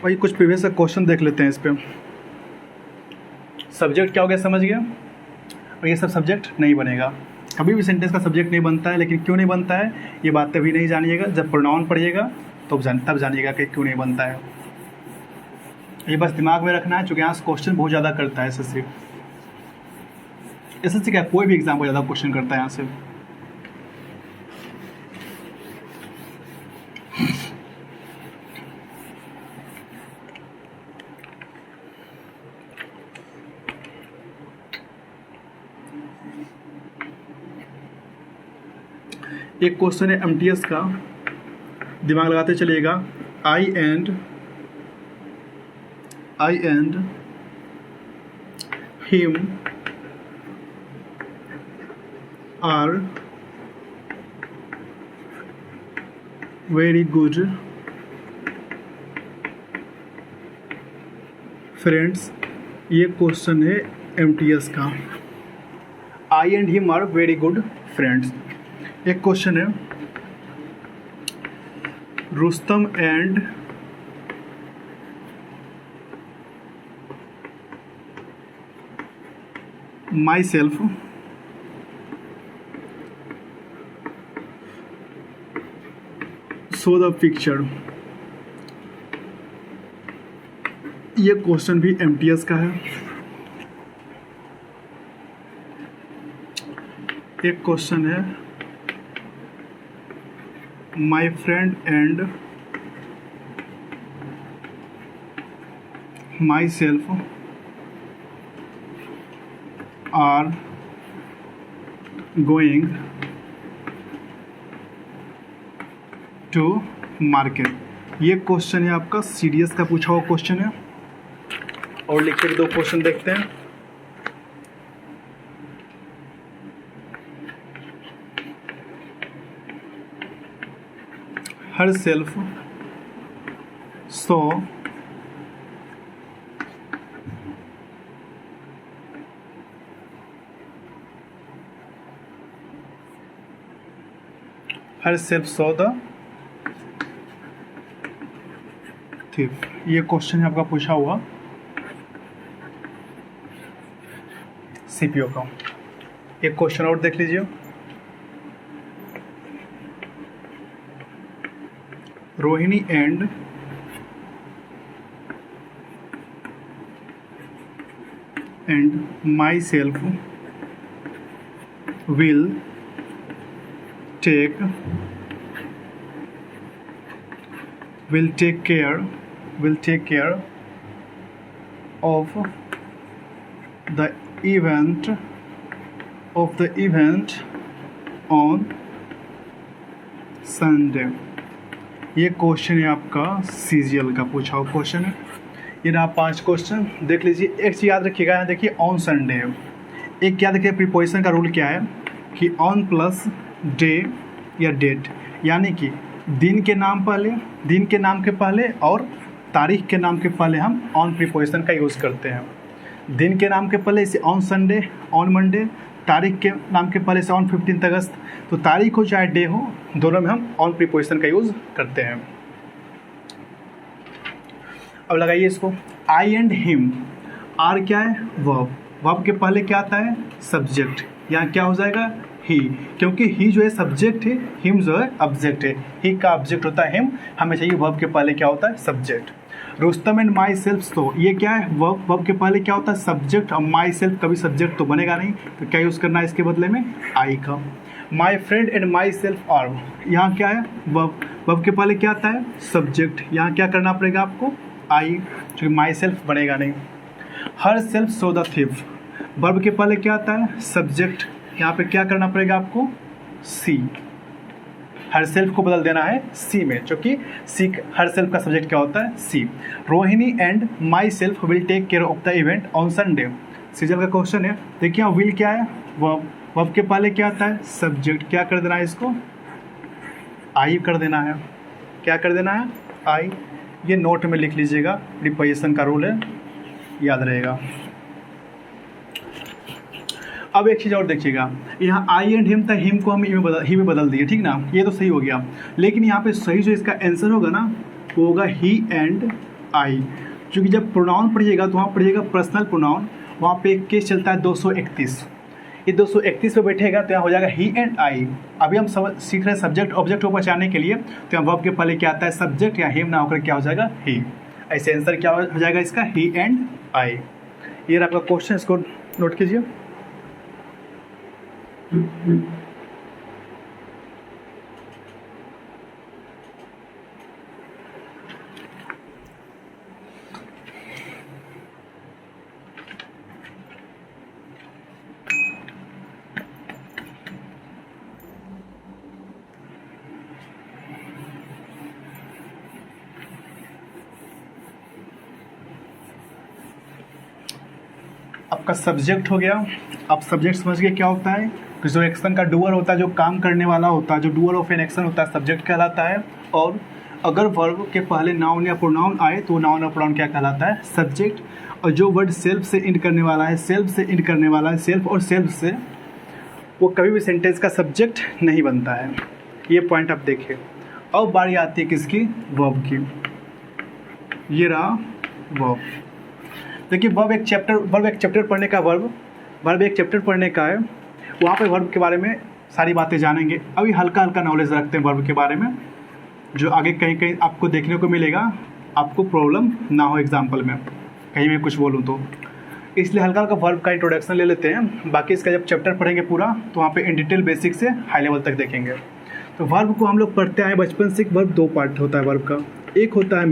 वही कुछ प्रीवियस का क्वेश्चन देख लेते हैं इस पे। सब्जेक्ट क्या हो गया समझ गया? और ये सब सब्जेक्ट नहीं बनेगा, कभी भी सेंटेंस का सब्जेक्ट नहीं बनता है। लेकिन क्यों नहीं बनता है ये बात तभी नहीं जानिएगा, जब प्रोनाउन पढ़िएगा तो तब जानिएगा कि क्यों नहीं बनता है। ये बस दिमाग में रखना है, चूँकि यहाँ से क्वेश्चन बहुत ज़्यादा करता है एसएससी। एसएससी क्या, कोई भी एग्जाम बहुत ज़्यादा क्वेश्चन करता है यहाँ से। एक क्वेश्चन है एमटीएस का, दिमाग लगाते चलिएगा। I and him are very good friends. ये क्वेश्चन है एमटीएस का। I and him are very good friends. एक क्वेश्चन है Rustam and myself show the picture. ये क्वेश्चन भी एमटीएस का है। एक क्वेश्चन है my friend and myself are going to market. ये क्वेश्चन है आपका सीडीएस का पूछा हुआ क्वेश्चन है। और लिख के 2 क्वेश्चन देखते हैं। Her self so her self so the thief. ये क्वेश्चन है आपका पूछा हुआ सीपीओ का। एक क्वेश्चन और देख लीजिए। Rohini and myself will take care of the event on Sunday। ये क्वेश्चन है आपका सीजीएल का पूछा हुआ क्वेश्चन है। ये ना 5 क्वेश्चन देख लीजिए। एक चीज़ याद रखिएगा, यहाँ देखिए ऑन संडे। एक याद रखिए प्रीपोजिशन का रूल क्या है कि ऑन प्लस डे या डेट, यानी कि दिन के नाम के पहले और तारीख के नाम के पहले हम ऑन प्रीपोजिशन का यूज़ करते हैं। दिन के नाम के पहले इसे ऑन संडे, ऑन मंडे, तारीख के नाम के पहले से ऑन 15 अगस्त। तो तारीख हो चाहे डे हो, दोनों में हम ऑन प्रीपोजिशन का यूज़ करते हैं। अब लगाइए इसको। आई एंड हिम, आर क्या है? वर्ब के पहले क्या आता है? सब्जेक्ट। यहाँ क्या हो जाएगा? ही, क्योंकि ही जो है सब्जेक्ट है, हिम जो है ऑब्जेक्ट है। ही का ऑब्जेक्ट होता है हिम, हमें चाहिए वर्ब के पहले क्या होता है? Subject. Rustam and my self, तो ये क्या है? वर्ब के पहले क्या होता है? सब्जेक्ट। और माई सेल्फ कभी सब्जेक्ट तो बनेगा नहीं, तो क्या यूज़ करना है इसके बदले में? आई का। My friend and myself are, यहाँ क्या है? वर्ब के पहले क्या आता है? सब्जेक्ट। यहाँ क्या करना पड़ेगा आपको? आई, क्योंकि माई सेल्फ बनेगा नहीं। Her self so the thief, verb के पहले क्या आता है? सब्जेक्ट। यहाँ पे क्या करना पड़ेगा आपको? सी। हर सेल्फ को बदल देना है सी में, क्योंकि सी हर सेल्फ का सब्जेक्ट क्या होता है? C. Rohini and myself will take care of the event on Sunday. Season का क्वेश्चन है। देखिए यहाँ विल क्या है? वर्ब के पहले क्या आता है? सब्जेक्ट। क्या कर देना है इसको? आई कर देना है। क्या कर देना है? आई। ये नोट में लिख लीजिएगा, प्रीपोजिशन का रूल है, याद रहेगा। अब एक चीज़ और देखिएगा, यहाँ आई एंड हिम था, हिम को हम ही में बदल दिए, ठीक ना? ये तो सही हो गया। लेकिन यहाँ पे सही जो इसका आंसर होगा ना, वो होगा ही एंड आई। क्योंकि जब प्रोनाउन पढ़िएगा तो वहाँ पढ़िएगा पर्सनल प्रोनाउन, वहाँ पे एक केस चलता है 231। ये 231 पे बैठेगा तो यहाँ हो जाएगा ही एंड आई। अभी हम सीख रहे हैं सब्जेक्ट ऑब्जेक्ट को पहचानने के लिए, तो यहाँ वर्ब के पहले क्या आता है? सब्जेक्ट। या हिम ना होकर क्या हो जाएगा? ही। ऐसे आंसर क्या हो जाएगा इसका? ही एंड आई। ये आपका क्वेश्चन, इसको नोट कीजिए। आपका सब्जेक्ट हो गया। आप सब्जेक्ट समझ गए क्या होता है? कि जो एक्शन का डूअर होता है, जो काम करने वाला होता है, जो डूअर ऑफ एन एक्शन होता है, सब्जेक्ट कहलाता है। और अगर वर्ब के पहले नाउन या प्रोनाउन आए तो नाउन और प्रोनाउन क्या कहलाता है? सब्जेक्ट। और जो वर्ड सेल्फ से इंड करने वाला है, सेल्फ और सेल्फ से, वो कभी भी सेंटेंस का सब्जेक्ट नहीं बनता है। ये पॉइंट आप देखिए। अब बारी आती है किसकी? वर्ब की। ये रहा वर्ब। देखिए वर्ब एक चैप्टर पढ़ने का, वर्ब एक चैप्टर पढ़ने का है। वहाँ पे वर्ब के बारे में सारी बातें जानेंगे। अभी हल्का नॉलेज रखते हैं वर्ब के बारे में, जो आगे कहीं आपको देखने को मिलेगा, आपको प्रॉब्लम ना हो एग्जाम्पल में कहीं मैं कुछ बोलूँ तो। इसलिए हल्का वर्ब का इंट्रोडक्शन ले लेते हैं। बाकी इसका जब चैप्टर पढ़ेंगे पूरा, तो वहाँ पे इन डिटेल बेसिक से हाई लेवल तक देखेंगे। तो वर्ब को हम लोग पढ़ते आए बचपन से। वर्ब 2 पार्ट होता है वर्ब का। एक होता है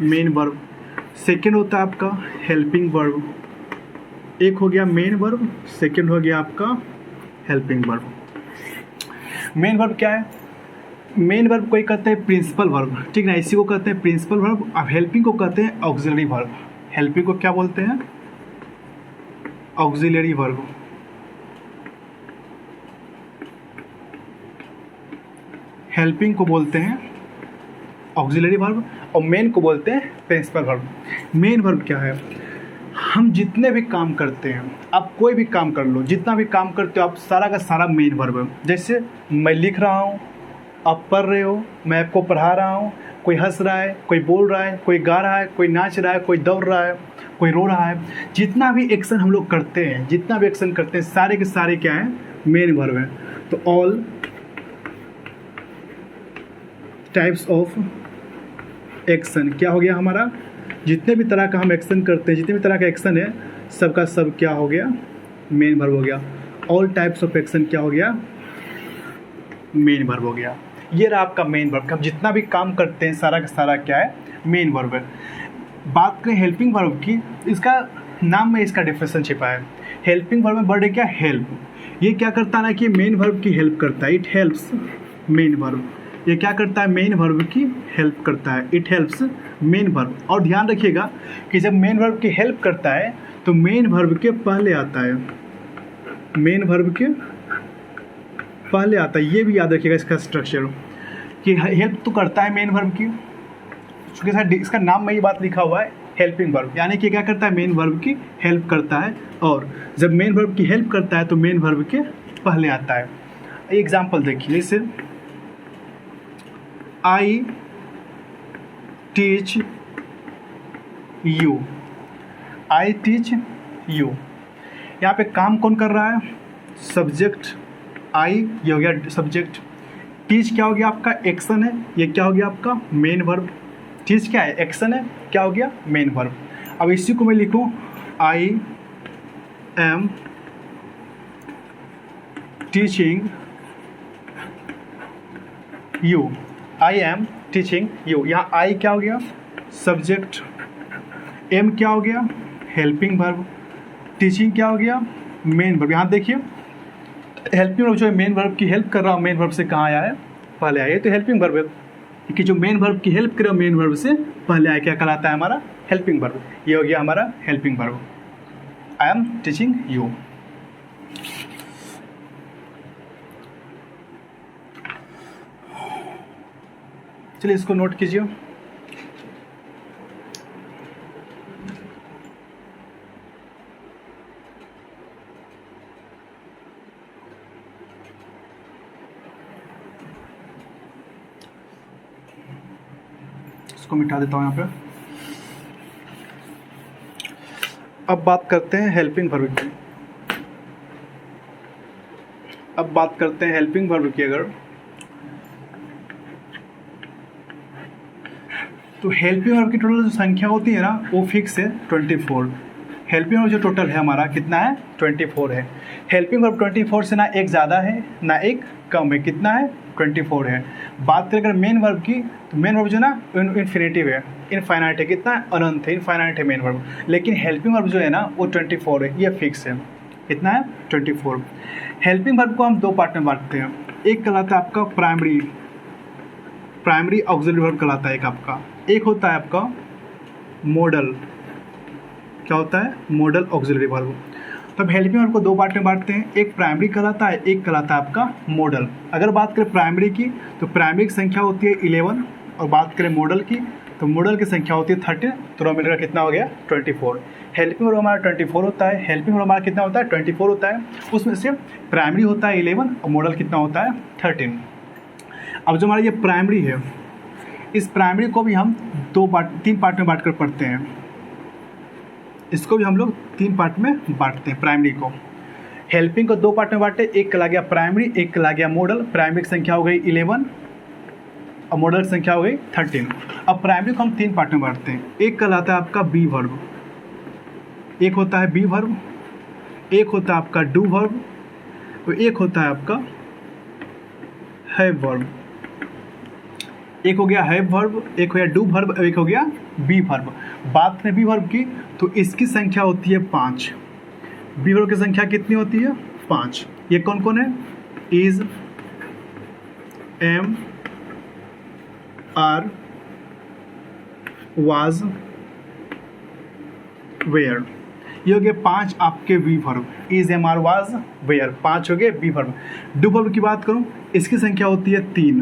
मेन वर्ब, सेकेंड होता है आपका हेल्पिंग वर्ब। एक हो गया मेन वर्ब, सेकेंड हो गया आपका हेल्पिंग वर्ब। मेन वर्ब क्या है? मेन वर्ब कोई कहते हैं प्रिंसिपल वर्ब, ठीक ना, इसी को कहते हैं प्रिंसिपल वर्ब। अब हेल्पिंग को कहते हैं ऑक्सिलरी वर्ब। हेल्पिंग को क्या बोलते हैं? Auxiliary verb. हेल्पिंग को बोलते हैं ऑक्सिलरी वर्ब और मेन को बोलते हैं प्रिंसिपल वर्ब। मेन वर्ब क्या है? हम जितने भी काम करते हैं, आप कोई भी काम कर लो, जितना भी काम करते हो आप, सारा का सारा मेन वर्ब है। जैसे मैं लिख रहा हूँ, आप पढ़ रहे हो, मैं आपको पढ़ा रहा हूँ, कोई हंस रहा है, कोई बोल रहा है, कोई गा रहा है, कोई नाच रहा है, कोई दौड़ रहा है, कोई रो रहा है, जितना भी एक्शन हम लोग करते हैं, जितना भी एक्शन करते हैं, सारे के सारे क्या हैं? मेन वर्ब है। तो ऑल टाइप्स ऑफ एक्शन क्या हो गया हमारा? जितने भी तरह का हम एक्शन करते हैं, जितने भी तरह का एक्शन है, सबका सब क्या हो गया? मेन वर्ब हो गया। ऑल टाइप्स ऑफ एक्शन क्या हो गया? मेन वर्ब हो गया। ये रहा आपका मेन वर्ब। हम जितना भी काम करते हैं, सारा का सारा क्या है? मेन वर्ब है। बात करें हेल्पिंग वर्ब की, इसका नाम में इसका डिफरेंस छिपा है। हेल्पिंग वर्ब में वर्ड है क्या? हेल्प। ये क्या करता है ना कि मेन वर्ब की हेल्प करता है। It helps main verb. ये क्या करता है? मेन वर्ब की हेल्प करता है। It helps main verb. और ध्यान रखिएगा कि जब मेन वर्ब की हेल्प करता है तो मेन वर्ब के पहले आता है। मेन वर्ब के पहले आता है, ये भी याद रखिएगा इसका स्ट्रक्चर, कि हेल्प तो करता है मेन वर्ब की, क्योंकि इसका नाम में ही बात लिखा हुआ है हेल्पिंग वर्ब, यानी कि क्या करता है? मेन वर्ब की हेल्प करता है। और जब मेन वर्ब की हेल्प करता है तो मेन वर्ब के पहले आता है। एग्जाम्पल देखिए, जैसे I teach you. I teach you, यहाँ पे काम कौन कर रहा है? सब्जेक्ट आई, ये हो गया सब्जेक्ट। टीच क्या हो गया? आपका एक्शन है। ये क्या हो गया? आपका मेन वर्ब। टीच क्या है? एक्शन है। क्या हो गया? Main verb. अब इसी को मैं लिखूं, आई am teaching you. I am teaching you. यहाँ आई क्या हो गया? सब्जेक्ट। एम क्या हो गया? Helping verb. टीचिंग क्या हो गया? Main verb. यहाँ देखिए हेल्पिंग वर्ब जो है मेन वर्ब की हेल्प कर रहा हूँ, मेन वर्ब से कहाँ आया है? पहले आया। तो हेल्पिंग वर्ब है कि जो मेन वर्ब की हेल्प करे मेन वर्ब से पहले आया, क्या कहलाता है? हमारा हेल्पिंग वर्ब। ये हो गया हमारा helping verb. I am teaching you. चलिए इसको नोट कीजिए। इसको मिटा देता हूँ यहाँ पे। अब बात करते हैं हेल्पिंग वर्ब की। अब बात करते हैं हेल्पिंग वर्ब की। अगर तो हेल्पिंग वर्ब की टोटल जो संख्या होती है ना, वो फिक्स है 24। हेल्पिंग वर्ब जो टोटल है हमारा कितना है? 24 है। हेल्पिंग वर्ब 24 से ना एक ज़्यादा है ना एक कम है। कितना है? 24 है। बात करें अगर मेन वर्ब की, तो मेन वर्ब जो ना इन्फिनेटिव है, इनफाइनाइट है। कितना है? अनंत है, इनफाइनाइट है मेन वर्ब। लेकिन हेल्पिंग वर्ब जो है ना वो 24 है, ये फिक्स है। कितना है? 24। हेल्पिंग वर्ब को हम दो पार्ट में बांटते हैं। एक कहलाता है आपका प्राइमरी ऑक्सिलरी वर्ब कहलाता है एक आपका। एक होता है आपका मॉडल। क्या होता है? Model auxiliary verb. तब हेल्पिंग वर्ब को दो पार्ट में बांटते हैं। एक प्राइमरी कहलाता है, एक कहलाता है आपका मॉडल। अगर बात करें प्राइमरी की तो प्राइमरी की संख्या होती है 11, और बात करें मॉडल की तो मॉडल की संख्या होती है 13। तो नॉमिनेटर कितना हो गया? 24। हेल्पिंग वर्ब हमारा 24 होता है। हेल्पिंग वर्ब हमारा कितना होता है? 24 होता है। उसमें से प्राइमरी होता है 11 और मॉडल कितना होता है? 13। अब जो हमारा ये प्राइमरी है, इस प्राइमरी को भी हम तीन पार्ट में बांट कर पढ़ते हैं। इसको भी हम लोग 3 पार्ट में बांटते हैं प्राइमरी को। हेल्पिंग को 2 पार्ट में बांटे, एक कहला गया प्राइमरी, एक कहला गया मॉडल। प्राइमरी की संख्या हो गई 11 और मॉडल की संख्या हो गई 13। अब प्राइमरी को हम 3 पार्ट में बांटते हैं। एक कहलाता है आपका बी वर्ब, एक होता है बी वर्ब, एक होता है आपका डू वर्ब और एक होता है आपका हैव वर्ब। एक हो गया हैव वर्ब, एक हो गया डू वर्ब और एक हो गया बी वर्ब। बात करें बी वर्ब की तो इसकी संख्या होती है 5। बी वर्ब की संख्या कितनी होती है? 5। ये कौन कौन है? Is, am, are was were. ये हो गए 5 आपके be verb, is am are was were, 5 हो गए वी वर्ब। डू वर्ब की बात करूं, इसकी संख्या होती है 3।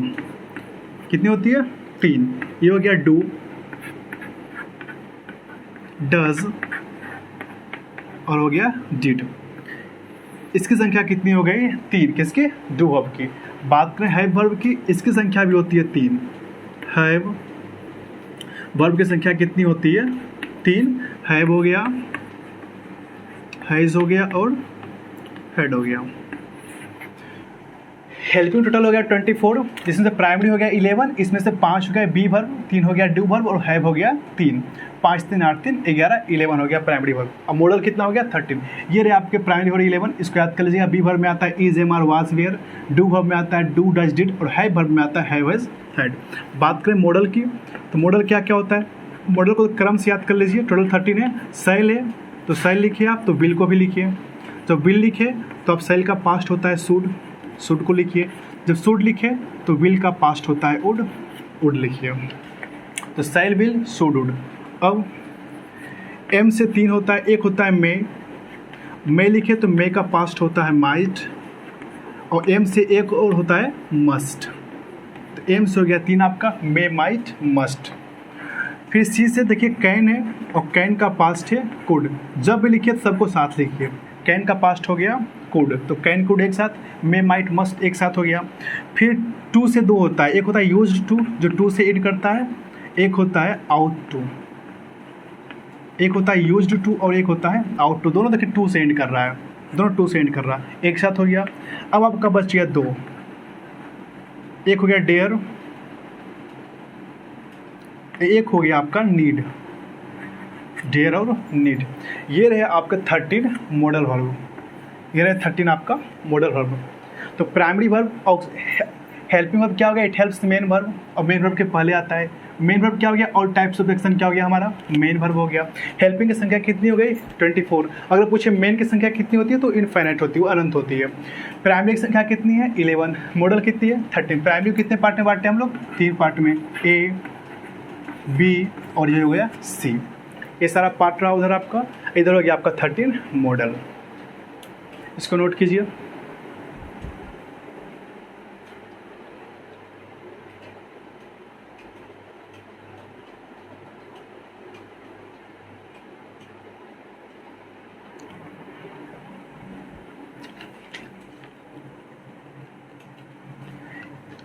कितनी होती है? 3। ये हो गया डू, डज और हो गया डिड। इसकी संख्या कितनी हो गई? 3। किसके? डू वर्ब की। बात करें हैव वर्ब की, इसकी संख्या भी होती है 3। हैव वर्ब की संख्या कितनी होती है? 3। हैव हो गया, हैज हो गया और हैड हो गया। हेल्पिंग टोटल हो गया 24, जिसमें से प्राइमरी हो गया 11, इसमें से 5 हो गया बी वर्ब, 3 हो गया डू वर्ब और हैव हो गया 3। 5 3 8 3 11, 11 हो गया प्राइमरी वर्ब। अब मॉडल कितना हो गया? 13। ये रहे आपके प्राइमरी वर्ब 11, इसको याद कर लीजिएगा। बी वर्ब में आता है is am are was were, do verb में आता है डू डज डिड और हैव वर्ब में आता है हैव हैज हैड। बात करें मॉडल की, तो मॉडल क्या क्या होता है? मॉडल को क्रम से याद कर लीजिए। टोटल 13 है। सेल है तो सेल लिखिए आप, तो विल को भी लिखिए। जब विल लिखे तो अब सेल का पास्ट होता है शुड, शुड को लिखिए। जब शुड लिखे तो विल का पास्ट होता है वुड, वुड लिखिए। तो सेल विल शुड वुड। अब एम से 3 होता है, एक होता है मे लिखे तो मे का पास्ट होता है माइट, और एम से एक और होता है मस्ट। तो एम से हो गया 3 आपका, मे माइट मस्ट। फिर सी से देखिए कैन है और कैन का पास्ट है कुड। जब भी लिखिए सबको साथ लिखिए। कैन का पास्ट हो गया कुड, तो कैन कुड एक साथ, मे माइट मस्ट एक साथ हो गया। फिर 2 से 2 होता है, एक होता है यूज्ड टू जो 2 से एड करता है, एक होता है आउट टू। एक होता है यूज्ड टू और एक होता है आउट टू। दोनों देखिए 2 से एंड कर रहा है, दोनों 2 से एंड कर रहा है, एक साथ हो गया। अब आपका बच गया 2। एक हो गया डेयर, एक हो गया आपका नीड, डेयर और नीड। ये रहे आपका 13 मॉडल वर्ब। ये रहे 13 आपका मॉडल वर्ब। तो प्राइमरी वर्ब और हेल्पिंग वर्ब क्या हो गया? इट हेल्प्स मेन वर्ब, और मेन वर्ब के पहले आता है। मेन वर्ब क्या हो गया? और टाइप्स ऑफ एक्शन क्या हो गया हमारा? मेन वर्ब हो गया। हेल्पिंग की संख्या कितनी हो गई? 24। अगर पूछे मेन की संख्या कितनी होती है तो इनफाइनाइट होती है, वो अनंत होती है। प्राइमरी की संख्या कितनी है? 11। मॉडल कितनी है? 13। प्राइमरी कितने पार्ट में बांटे हम लोग? 3 पार्ट में, ए बी और ये हो गया सी। ये सारा पार्ट रहा उधर आपका। इधर हो गया आपका 13 मॉडल। इसको नोट कीजिए।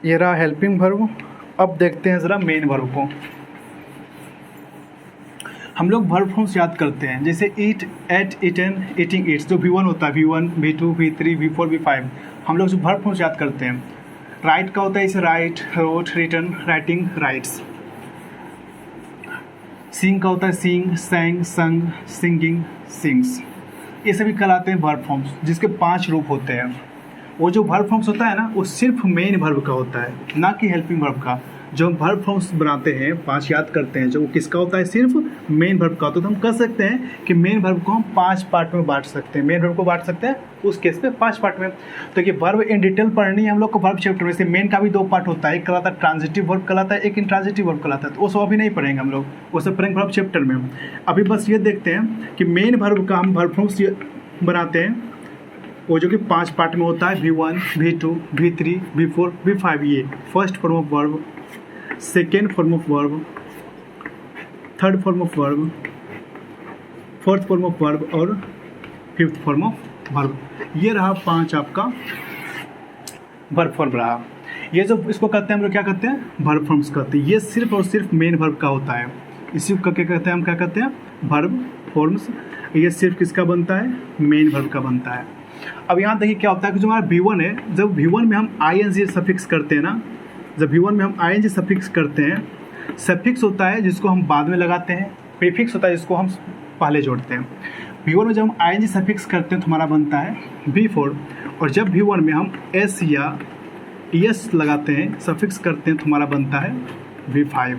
ये रहा हेल्पिंग वर्ब। अब देखते हैं ज़रा मेन वर्ब को। हम लोग वर्ब फॉर्म्स याद करते हैं, जैसे ईट, एट, ईटन, ईटिंग, ईट्स, जो V1 होता है, V1, V2, V3, V4, V5, हम लोग जो वर्ब फॉर्म्स याद करते हैं। राइट का होता है जैसे write, wrote, written, writing, writes. Sing का होता है सिंग, सैंग, संग, सिंगिंग, सिंग्स। ये सभी कहलाते हैं वर्ब फॉर्म्स, जिसके 5 रूप होते हैं। वो जो वर्ब फॉर्म्स होता है ना, वो सिर्फ मेन वर्ब का होता है, ना कि हेल्पिंग वर्ब का। जो हम वर्ब फॉर्म्स बनाते हैं, 5 याद करते हैं, जो वो किसका होता है? सिर्फ मेन वर्ब का। तो हम कह सकते हैं कि मेन वर्ब को हम 5 पार्ट में बांट सकते हैं। मेन वर्ब को बांट सकते हैं उस केस पे 5 पार्ट में। तो ये वर्ब इन डिटेल पढ़नी है हम लोग को वर्ब चैप्टर में। से मेन का भी 2 पार्ट होता है, एक कहलाता है ट्रांजिटिव वर्ब कहलाता है, एक इंट्रांजिटिव वर्ब कहलाता है। तो वो सब अभी नहीं पढ़ेंगे हम लोग, वो सब पढ़ेंगे वर्ब चैप्टर में। अभी बस ये देखते हैं कि मेन वर्ब का हम वर्ब फॉर्म्स बनाते हैं, वो जो कि 5 पार्ट में होता है। V1, V2, V3, V4, V5। ये first form of verb, second form of verb, third form of verb, fourth form of verb और फिफ्थ फॉर्म ऑफ वर्ब। ये रहा 5 आपका वर्ब फॉर्म रहा। ये जो इसको कहते हैं हम लोग क्या कहते हैं? वर्ब फॉर्म्स कहते हैं। ये सिर्फ और सिर्फ मेन वर्ब का होता है। इसी को क्या कहते हैं? हम क्या कहते हैं? Verb forms. ये सिर्फ किसका बनता है? मेन वर्ब का बनता है। अब यहाँ देखिए क्या होता है कि जो हमारा V1 है, जब V1 में हम ING सफिक्स करते हैं ना, जब V1 में हम ING सफिक्स करते हैं, सफिक्स होता है जिसको हम बाद में लगाते हैं, प्रीफिक्स होता है जिसको हम पहले जोड़ते हैं। V1 में जब हम ING सफिक्स करते हैं तो हमारा बनता है V4, और जब V1 में हम S या ES लगाते हैं, सफिक्स करते हैं, तो हमारा बनता है V5।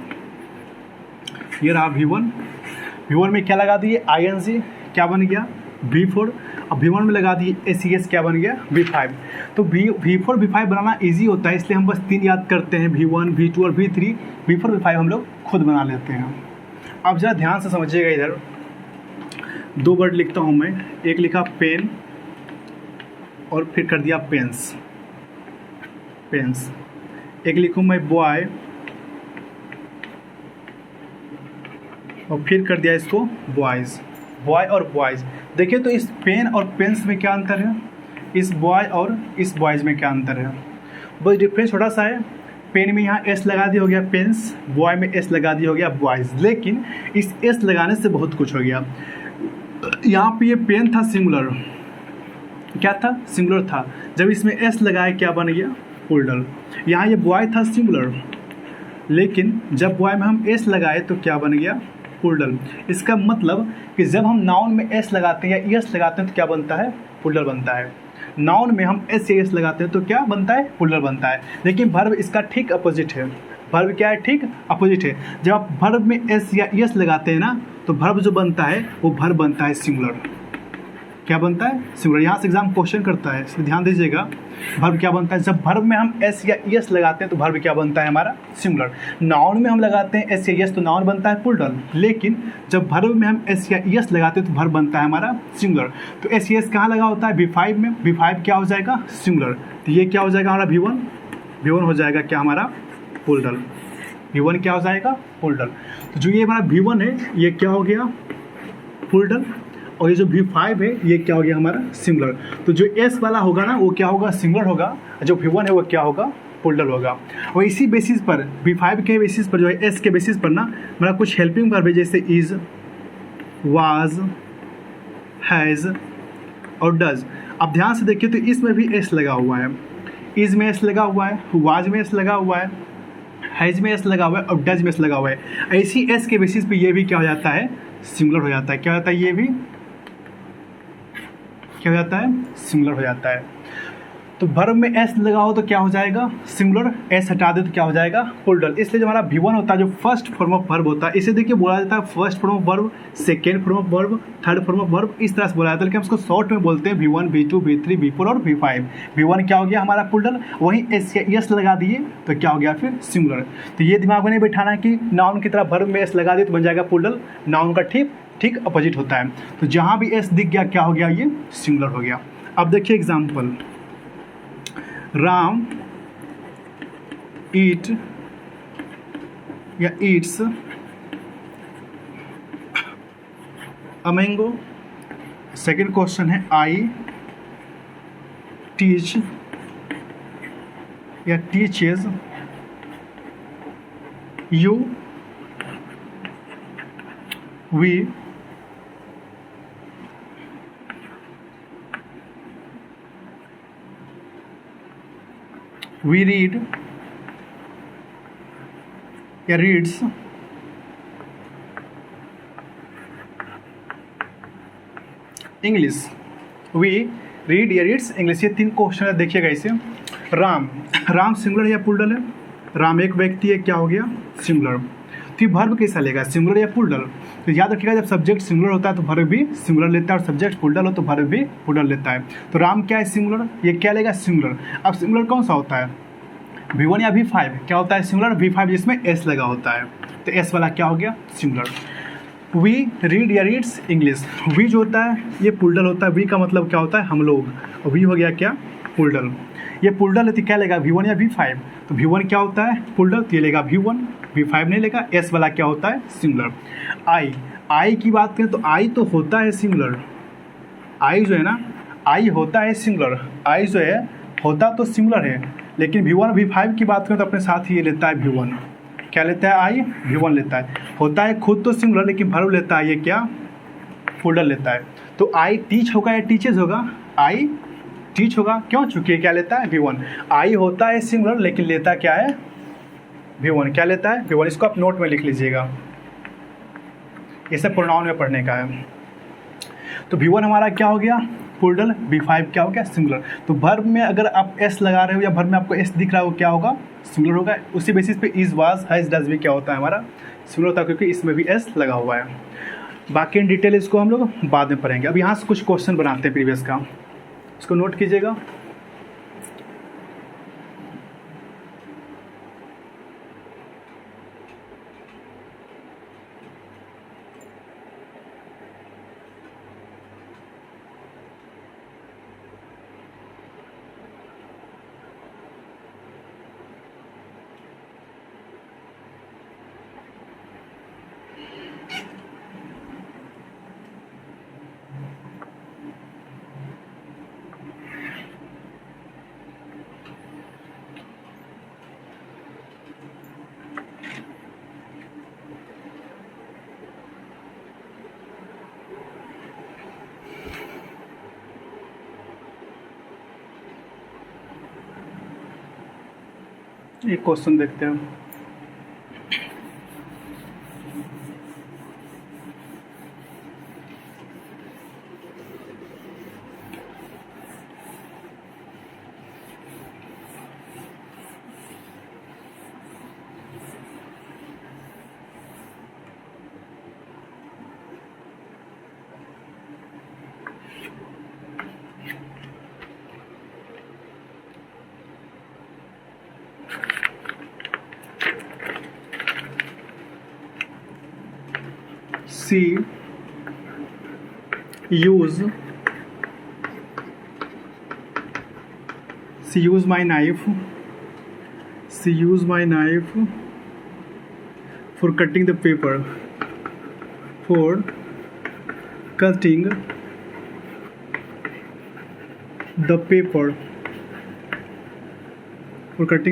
ये रहा V1। V1 में क्या लगा दिए? ING, क्या बन गया? V4, अब V1 में लगा दिए SES, क्या बन गया V5। तो V4 V5 बनाना इजी होता है, इसलिए हम बस 3 याद करते हैं, V1 V2 और V3। V4 V5 हम लोग खुद बना लेते हैं। अब ज़रा ध्यान से समझिएगा, इधर 2 वर्ड लिखता हूँ मैं, एक लिखा पेन और फिर कर दिया पेन्स, एक लिखूँ मैं बॉय और फिर कर दिया इसको बॉयज़, बॉय और बॉयज़। देखिए तो इस पेन और पेन्स में क्या अंतर है, इस बॉय और इस बॉयज़ में क्या अंतर है, बस डिफरेंस छोटा सा है। पेन में यहाँ एस लगा दिया हो गया पेन्स, बॉय में एस लगा दिया हो गया बॉयज़, लेकिन इस एस लगाने से बहुत कुछ हो गया। यहाँ पे ये पेन था सिंगुलर, क्या था सिंगुलर था, जब इसमें एस लगाए क्या बन गया प्लूरल। यहाँ ये बॉय था सिंगुलर, लेकिन जब बॉय में हम एस लगाए तो क्या बन गया प्लूरल। इसका मतलब कि जब हम नाउन में एस लगाते हैं या एस लगाते हैं तो क्या बनता है प्लूरल बनता है। नाउन में हम एस या एस लगाते हैं तो क्या बनता है प्लूरल बनता है, लेकिन वर्ब इसका ठीक अपोजिट है। वर्ब क्या है, ठीक अपोजिट है। जब आप वर्ब में एस या एस लगाते हैं ना तो वर्ब जो बनता है वो वर्ब बनता है सिंगुलर। क्या बनता है सिंगुलर। यहाँ से एग्जाम क्वेश्चन करता है, इसलिए ध्यान दीजिएगा। वर्ब क्या बनता है, जब वर्ब में हम एस या एस लगाते हैं तो वर्ब क्या बनता है हमारा सिंगुलर। नाउन में हम लगाते हैं एस या एस तो नाउन बनता है प्लूरल, लेकिन जब वर्ब में हम एस या एस लगाते हैं तो वर्ब बनता है हमारा सिंगुलर। तो एस या एस कहाँ लगा होता है V5 में, V5 क्या हो जाएगा सिंगुलर। तो ये क्या हो जाएगा हमारा V1 हो जाएगा क्या हमारा प्लूरल। V1 क्या हो जाएगा प्लूरल। तो जो ये हमारा V1 है ये क्या हो गया प्लूरल, और ये जो V5 है ये क्या हो गया हमारा सिंगुलर। तो जो S वाला होगा ना वो क्या होगा सिंगुलर होगा, जो V1 है वो क्या होगा प्लूरल होगा। और इसी बेसिस पर V5 के बेसिस पर जो है S के बेसिस पर ना मेरा कुछ हेल्पिंग वर्ब है, जैसे इज, वाज, हैज़ और डज। अब ध्यान से देखिए तो इसमें भी S लगा हुआ है, इज में S लगा हुआ है, वाज में S लगा हुआ है, हैज़ में S लगा हुआ है और डज में S लगा हुआ है। ऐसी S के बेसिस पे ये भी क्या हो जाता है सिंगुलर हो जाता है। क्या होता है, ये भी क्या हो जाता है सिंगुलर हो जाता है। तो वर्ब में एस लगाओ तो क्या हो जाएगा सिंगुलर, एस हटा दे तो क्या हो जाएगा प्लूरल। इसलिए जो हमारा V1 होता है जो फर्स्ट फॉर्म ऑफ वर्ब होता है, इसे देखिए बोला जाता है first form of verb, second form of verb, third form of verb, इस तरह से बोला जाता है। लेकिन हम इसको शॉर्ट में बोलते हैं V1 V2 V3 V4 और V5। V1 क्या हो गया हमारा प्लूरल, वहीं एस या एस लगा दिए तो क्या हो गया फिर सिंगुलर। तो ये दिमाग में नहीं बैठाना कि नाउन की तरह वर्ब में एस लगा दिए तो बन जाएगा प्लूरल, नाउन का ठीक अपोजिट होता है। तो जहाँ भी एस दिख गया क्या हो गया ये सिंगुलर हो गया। अब देखिए एग्जाम्पल, राम ईट या Yeats a mango. Second question है आई टीच या टीचेज यू, we read या reads, इंग्लिश। वी रीड या रीड्स इंग्लिश। ये 3 क्वेश्चन है, देखिएगा इसे। राम सिंगुलर या प्लूरल है, राम एक व्यक्ति है, क्या हो गया सिंगुलर। तो ये वर्ब कैसा लेगा सिंगुलर या प्लूरल। तो याद रखिएगा जब सब्जेक्ट सिंगुलर होता है तो वर्ब भी सिंगुलर लेता है, और सब्जेक्ट प्लूरल हो तो वर्ब भी प्लूरल लेता है। तो राम क्या है सिंगुलर, ये क्या लेगा सिंगुलर। अब सिंगुलर कौन सा होता है V1 या V5, क्या होता है सिंगुलर V5 जिसमें S लगा होता है, तो S वाला क्या हो गया सिंगुलर। वी रीड या रीड्स इंग्लिश। वी जो होता है ये प्लूरल होता है, वी का मतलब क्या होता है हम लोग, और वी हो गया क्या प्लूरल। ये प्लूरल है तो क्या लेगा V1 या V5, तो V1 क्या होता है प्लूरल तो ये लेगा V1, V5 नहीं लेगा। S वाला क्या होता है सिंगुलर। आई की बात करें तो आई तो होता है सिंगुलर, आई जो है ना आई होता है सिंगुलर, आई जो है होता तो सिंगुलर है, लेकिन V1 V5 की बात करें तो अपने साथ ही ये लेता है V1। क्या लेता है आई V1 लेता है, होता है खुद तो सिंगुलर लेकिन वर्ब लेता है ये क्या प्लूरल लेता है। तो आई टीच होगा या टीचेज होगा, आई टीच होगा, क्यों चूंकि क्या लेता है V1। आई होता है सिंगुलर लेकिन लेता क्या है V1, क्या लेता है V1। इसको आप नोट में लिख लीजिएगा, ये सब प्रोनाउन में पढ़ने का है। तो V1 हमारा क्या हो गया प्लूरल, V5 क्या हो गया सिंगुलर। तो वर्ब में अगर आप S लगा रहे हो या वर्ब में आपको S दिख रहा है वो क्या होगा सिंगुलर होगा। उसी बेसिस पे इज वाज हैज डज भी क्या होता है हमारा सिंगुलर होता है, क्योंकि इसमें भी S लगा हुआ है। बाकी इन डिटेल इसको हम लोग बाद में पढ़ेंगे। अब यहाँ से कुछ क्वेश्चन बनाते हैं प्रीवियस का, इसको नोट कीजिएगा। एक क्वेश्चन देखते हैं। She used my knife for cutting the paper. For cutting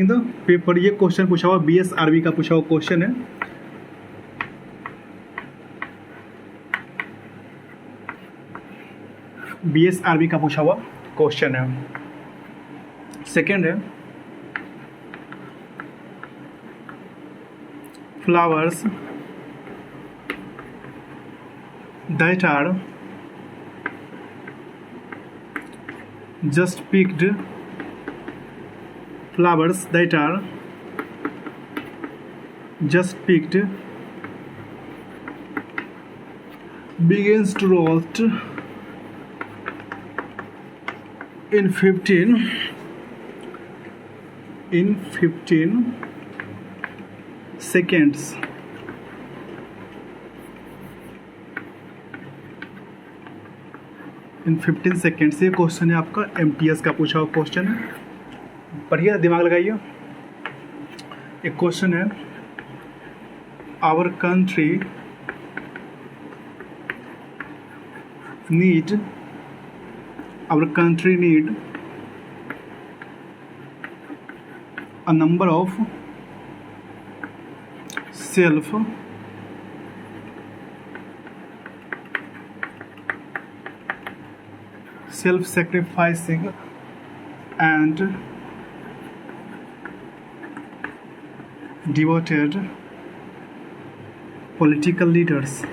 the paper, ये क्वेश्चन पूछा हुआ BSRB का पूछा हुआ क्वेश्चन है। BSRB का पूछा हुआ क्वेश्चन है। सेकेंड है flowers that are just picked begins to roast in 15 seconds. In 15 seconds. ये क्वेश्चन है आपका MTS का पूछा हुआ क्वेश्चन है, पढ़िए, दिमाग लगाइए। एक क्वेश्चन है our country need a number of self-sacrificing and devoted political leaders.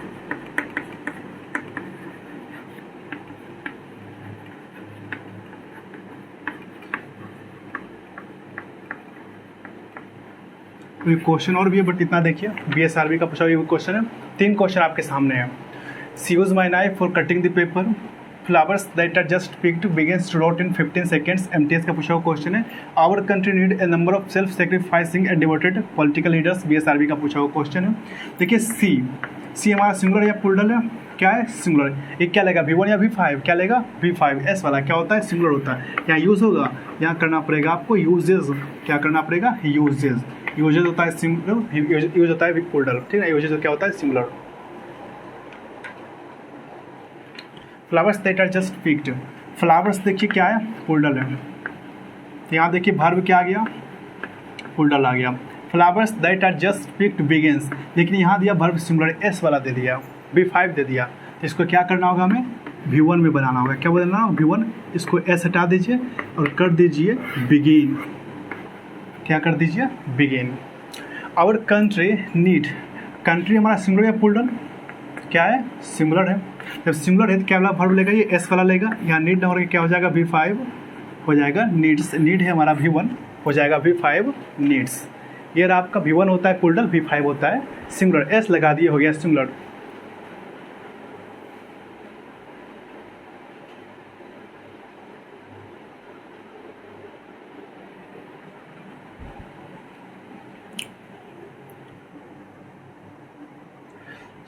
Question और भी है बट इतना देखिए, BSRB का पूछा हुआ क्वेश्चन है। 3 क्वेश्चन आपके सामने है। She used my knife for cutting the paper. Flowers that are just picked begins to rot in 15 seconds. MTS का पूछा हुआ क्वेश्चन है। Our country need a number of self-sacrificing and devoted political leaders. BSRB का पूछा हुआ question है। देखिए C हमारा सिंगुलर या प्लूरल है, क्या है सिंगुलर। ये क्या लेगा V1 या V5, क्या लेगा V5। S वाला क्या होता है सिंगुलर होता है। यहाँ यूज होगा, यहाँ करना पड़ेगा आपको यूजेज, क्या करना पड़ेगा यूजेज होता है सिंगुलर, यूज होता है प्लूरल, ठीक है। यूजेज क्या होता है singular. Flowers that are just picked, flowers देखिए क्या है प्लूरल है, यहाँ देखिए वर्ब क्या आ गया प्लूरल आ गया। Flowers that are just picked begins, लेकिन यहाँ दिया वर्ब सिंगुलर S वाला दे दिया, V5 दे दिया। तो इसको क्या करना होगा हमें V1 में बनाना होगा। क्या बनाना होगा V1, इसको S हटा दीजिए और कर दीजिए बिगिन। क्या कर दीजिए begin. Our country need, country हमारा सिंगुलर या प्लूरल, क्या है सिंगुलर है। जब सिंगुलर है तो क्या वाला वर्ब लेगा ये S वाला लेगा। यहाँ नीड नंबर क्या हो जाएगा V5 हो जाएगा नीड्स, नीड है हमारा V1 हो जाएगा V5 नीड्स। ये रहा आपका V1 होता है प्लूरल, V5 होता है सिंगुलर, S लगा दिए हो गया सिंगुलर।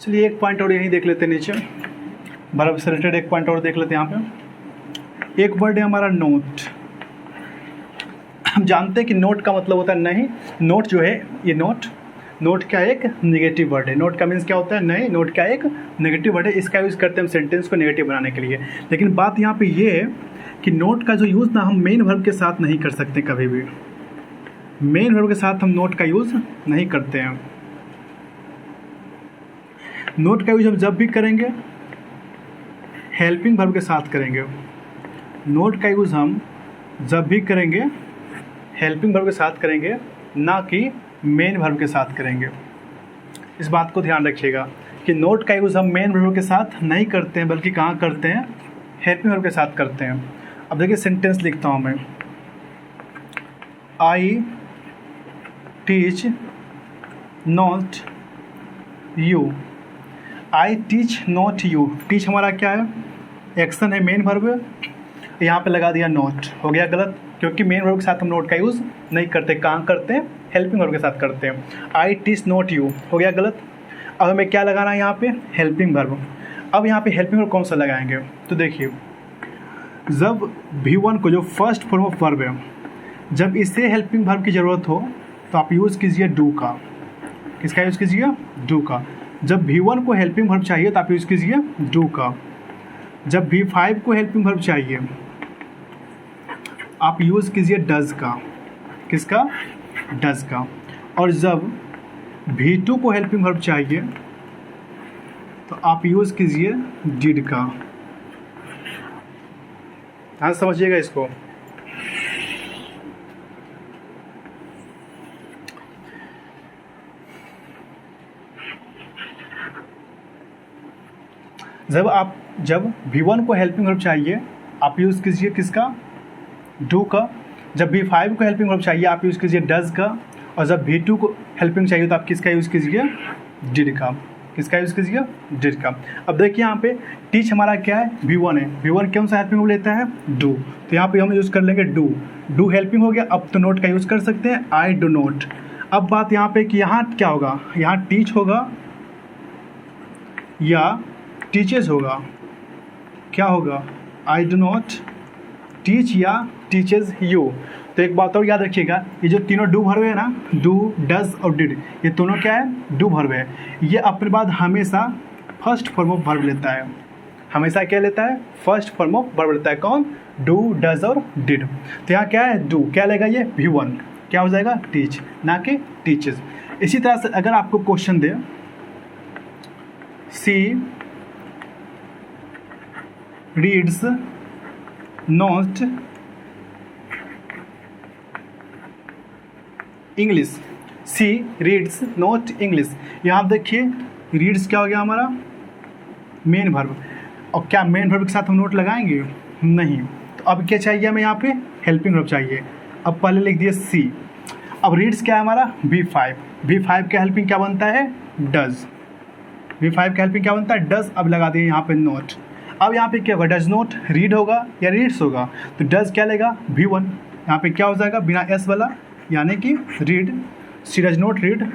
चलिए एक पॉइंट और यहीं देख लेते हैं नीचे, वर्ब से रिलेटेड एक पॉइंट और देख लेते हैं। यहाँ पे एक वर्ड है हमारा नोट। हम जानते हैं कि नोट का मतलब होता है नहीं। नोट जो है ये नोट का एक नेगेटिव वर्ड है। नोट का मीन्स क्या होता है? नहीं। नोट का एक नेगेटिव वर्ड है, इसका यूज़ करते हैं हम सेंटेंस को नेगेटिव बनाने के लिए। लेकिन बात यहाँ पे ये है कि नोट का जो यूज़ ना हम मेन वर्ब के साथ नहीं कर सकते कभी भी। मेन वर्ब के साथ हम नोट का यूज़ नहीं करते हैं। नोट का यूज हम जब भी करेंगे हेल्पिंग वर्ब के साथ करेंगे। नोट का यूज़ हम जब भी करेंगे हेल्पिंग वर्ब के साथ करेंगे, ना कि मेन वर्ब के साथ करेंगे। इस बात को ध्यान रखिएगा कि नोट का यूज़ हम मेन वर्ब के साथ नहीं करते हैं, बल्कि कहाँ करते हैं? हेल्पिंग वर्ब के साथ करते हैं। अब देखिए सेंटेंस लिखता हूँ मैं, I teach not you. I teach not you. Teach हमारा क्या है? एक्शन है, मेन वर्ब है। यहाँ पे लगा दिया नॉट, हो गया गलत, क्योंकि मेन वर्ब के साथ हम नोट का यूज़ नहीं करते। कहाँ करते हैं? हेल्पिंग वर्ब के साथ करते हैं। आई टीच नॉट यू, हो गया गलत। अब हमें क्या लगाना है यहाँ पे? Helping verb. अब यहाँ पे हेल्पिंग वर्ब कौन सा लगाएंगे? तो देखिए, जब V1 को जो फर्स्ट फॉर्म ऑफ वर्ब है, जब इसे हेल्पिंग वर्ब की ज़रूरत हो तो आप यूज़ कीजिए डू का। किसका यूज़ कीजिए? डू का। जब V1 को हेल्पिंग वर्ब चाहिए तो आप यूज़ कीजिए डू का। जब V5 को हेल्पिंग वर्ब चाहिए आप यूज़ कीजिए डज का। किसका? डज का। और जब V2 को हेल्पिंग वर्ब चाहिए तो आप यूज़ कीजिए डिड का। हाँ, समझिएगा इसको। जब V1 को हेल्पिंग वर्ब चाहिए आप यूज़ कीजिए किसका? डू का। जब V5 को हेल्पिंग वर्ब चाहिए आप यूज़ कीजिए डज का। और जब V2 को हेल्पिंग चाहिए तो आप किसका यूज़ कीजिए? डिड का। किसका यूज़ कीजिए? डिड का। अब देखिए यहाँ पे टीच हमारा क्या है? V1 है। V1 कौन सा हेल्पिंग वर्ब लेता है? डू। तो यहाँ पे हम यूज़ कर लेंगे डू। डू हेल्पिंग हो गया। अब तो नोट का यूज़ कर सकते हैं, आई डू नोट। अब बात यहाँ पे कि यहाँ क्या होगा? यहाँ टीच होगा या टीचेस होगा? क्या होगा? आई डू नॉट टीच या टीचेस यू। तो एक बात और याद रखिएगा, ये जो तीनों डू वर्ब है ना, डू, डज और डिड, ये दोनों क्या है? डू वर्ब है। ये अपने बाद हमेशा फर्स्ट फॉर्म ऑफ वर्ब लेता है। हमेशा क्या लेता है? फर्स्ट फॉर्म ऑफ वर्ब लेता है। कौन? डू, डज और डिड। तो यहाँ क्या है? डू। क्या लेगा ये? V1 क्या हो जाएगा? टीच, ना कि टीचेस। इसी तरह से अगर आपको क्वेश्चन दे she reads not English. She reads not English. यहाँ आप देखिए रीड्स क्या हो गया हमारा? Main verb. और क्या मेन वर्ब के साथ हम नोट लगाएंगे? नहीं। तो अब क्या चाहिए हमें? यहाँ पे हेल्पिंग वर्ब चाहिए। अब पहले लिख दिए सी। अब रीड्स क्या है हमारा? V5। V5 का हेल्पिंग क्या बनता है? डज। V5 का हेल्पिंग क्या बनता है? डज। अब लगा दिए यहाँ पे नोट। अब यहाँ पे क्या होगा? डज नॉट रीड होगा या रीड्स होगा? तो डज क्या लेगा? V1। यहाँ पे क्या हो जाएगा? बिना एस वाला, यानी कि read. She does not read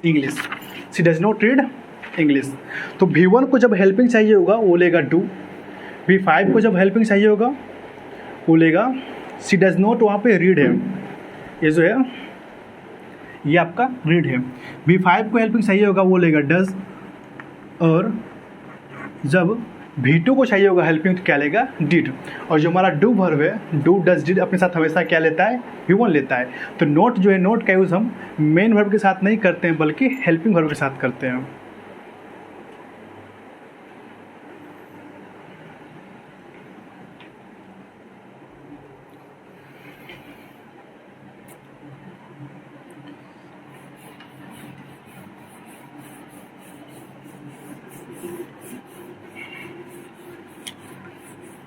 English. She does not read English. तो V1 को जब हेल्पिंग चाहिए होगा वो लेगा डू। V5 को जब हेल्पिंग चाहिए होगा वो लेगा शी डज नॉट। वहाँ पे रीड है, ये जो है ये आपका रीड है। V5 को हेल्पिंग चाहिए होगा वो लेगा डज। और जब V2 को चाहिए होगा हेल्पिंग तो क्या लेगा? डिड। और जो हमारा डू वर्ब है, डू, डज, डिड, अपने साथ हमेशा क्या लेता है? V1 लेता है। तो नोट जो है, नोट का यूज़ हम मेन वर्ब के साथ नहीं करते हैं, बल्कि हेल्पिंग वर्ब के साथ करते हैं।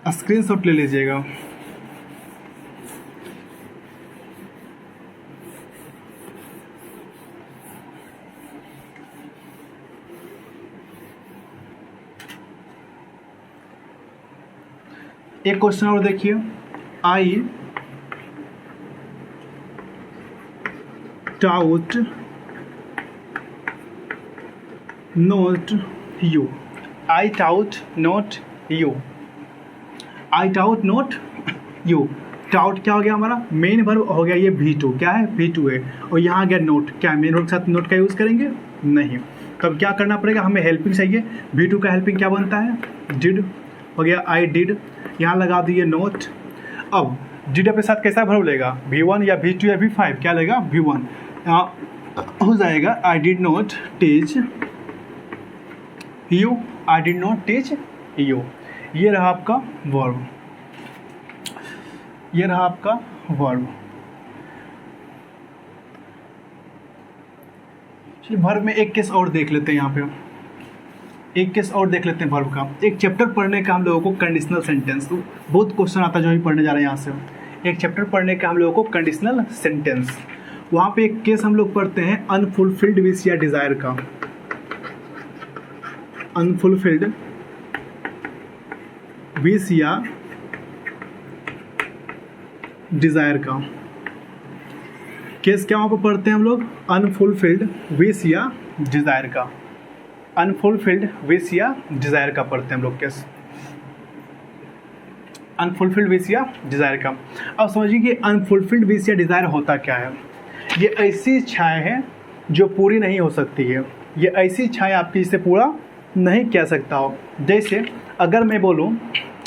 स्क्रीनशॉट ले लीजिएगा। एक क्वेश्चन और देखिए, I taught not you, I taught not you, I taught not you. Taught क्या हो गया हमारा, मेन वर्ब हो गया ये V2, क्या है V2 है, और यहाँ आ गया नोट, क्या मेन वर्ब के साथ नोट का यूज़ करेंगे नहीं। तब क्या करना पड़ेगा, हमें हेल्पिंग चाहिए। V2 का हेल्पिंग क्या बनता है, डिड हो गया, आई डिड, यहाँ लगा दिए नोट। अब डिड अपने साथ कैसा वर्ब लेगा, V1 या V2 या V5, क्या लेगा V1, हो जाएगा I did not teach you, I did not teach you. ये रहा आपका वर्ब, ये रहा आपका वर्ब। चलिए वर्ब में एक केस और देख लेते हैं, यहाँ पे एक केस और देख लेते हैं वर्ब का। एक चैप्टर पढ़ने का हम लोगों को कंडीशनल सेंटेंस, बहुत क्वेश्चन आता है जो भी पढ़ने जा रहे हैं यहाँ से। एक चैप्टर पढ़ने का हम लोगों को कंडीशनल सेंटेंस, वहाँ पे एक केस हम लोग पढ़ते हैं अनफुलफिल्ड विश या डिज़ायर का, अनफुलफिल्ड विश या डिज़ायर का केस क्या वहाँ पर पढ़ते हैं हम लोग, अनफुलफिल्ड विश या डिज़ायर का, अनफुलफिल्ड विश या डिज़ायर का पढ़ते हैं हम लोग केस, अनफुलफिल्ड विश या डिज़ायर का। अब समझिए कि अनफुलफिल्ड विश या डिज़ायर होता क्या है। ये ऐसी इच्छाएं हैं जो पूरी नहीं हो सकती है, ये ऐसी इच्छाएं आपकी जिसे पूरा नहीं किया सकता हो। जैसे अगर मैं बोलूँ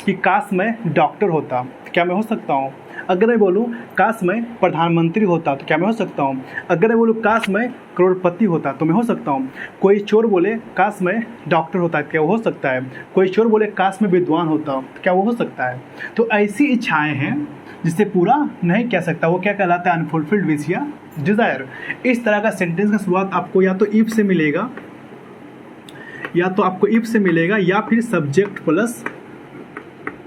कि काश मैं डॉक्टर होता, तो क्या मैं हो सकता हूँ। अगर मैं बोलूँ काश मैं प्रधानमंत्री होता, तो क्या मैं हो सकता हूँ। अगर मैं बोलूँ काश मैं करोड़पति होता, तो मैं हो सकता हूँ। कोई चोर बोले काश मैं डॉक्टर होता, क्या वो हो सकता है। कोई चोर बोले काश मैं विद्वान होता, तो क्या वो हो सकता है। तो ऐसी इच्छाएं हैं जिसे पूरा नहीं किया सकता, वो क्या कहलाता है, अनफुलफिल्ड विश या डिज़ायर। इस तरह का सेंटेंस का शुरुआत आपको या तो इफ से मिलेगा, या तो आपको इफ से मिलेगा, या फिर सब्जेक्ट प्लस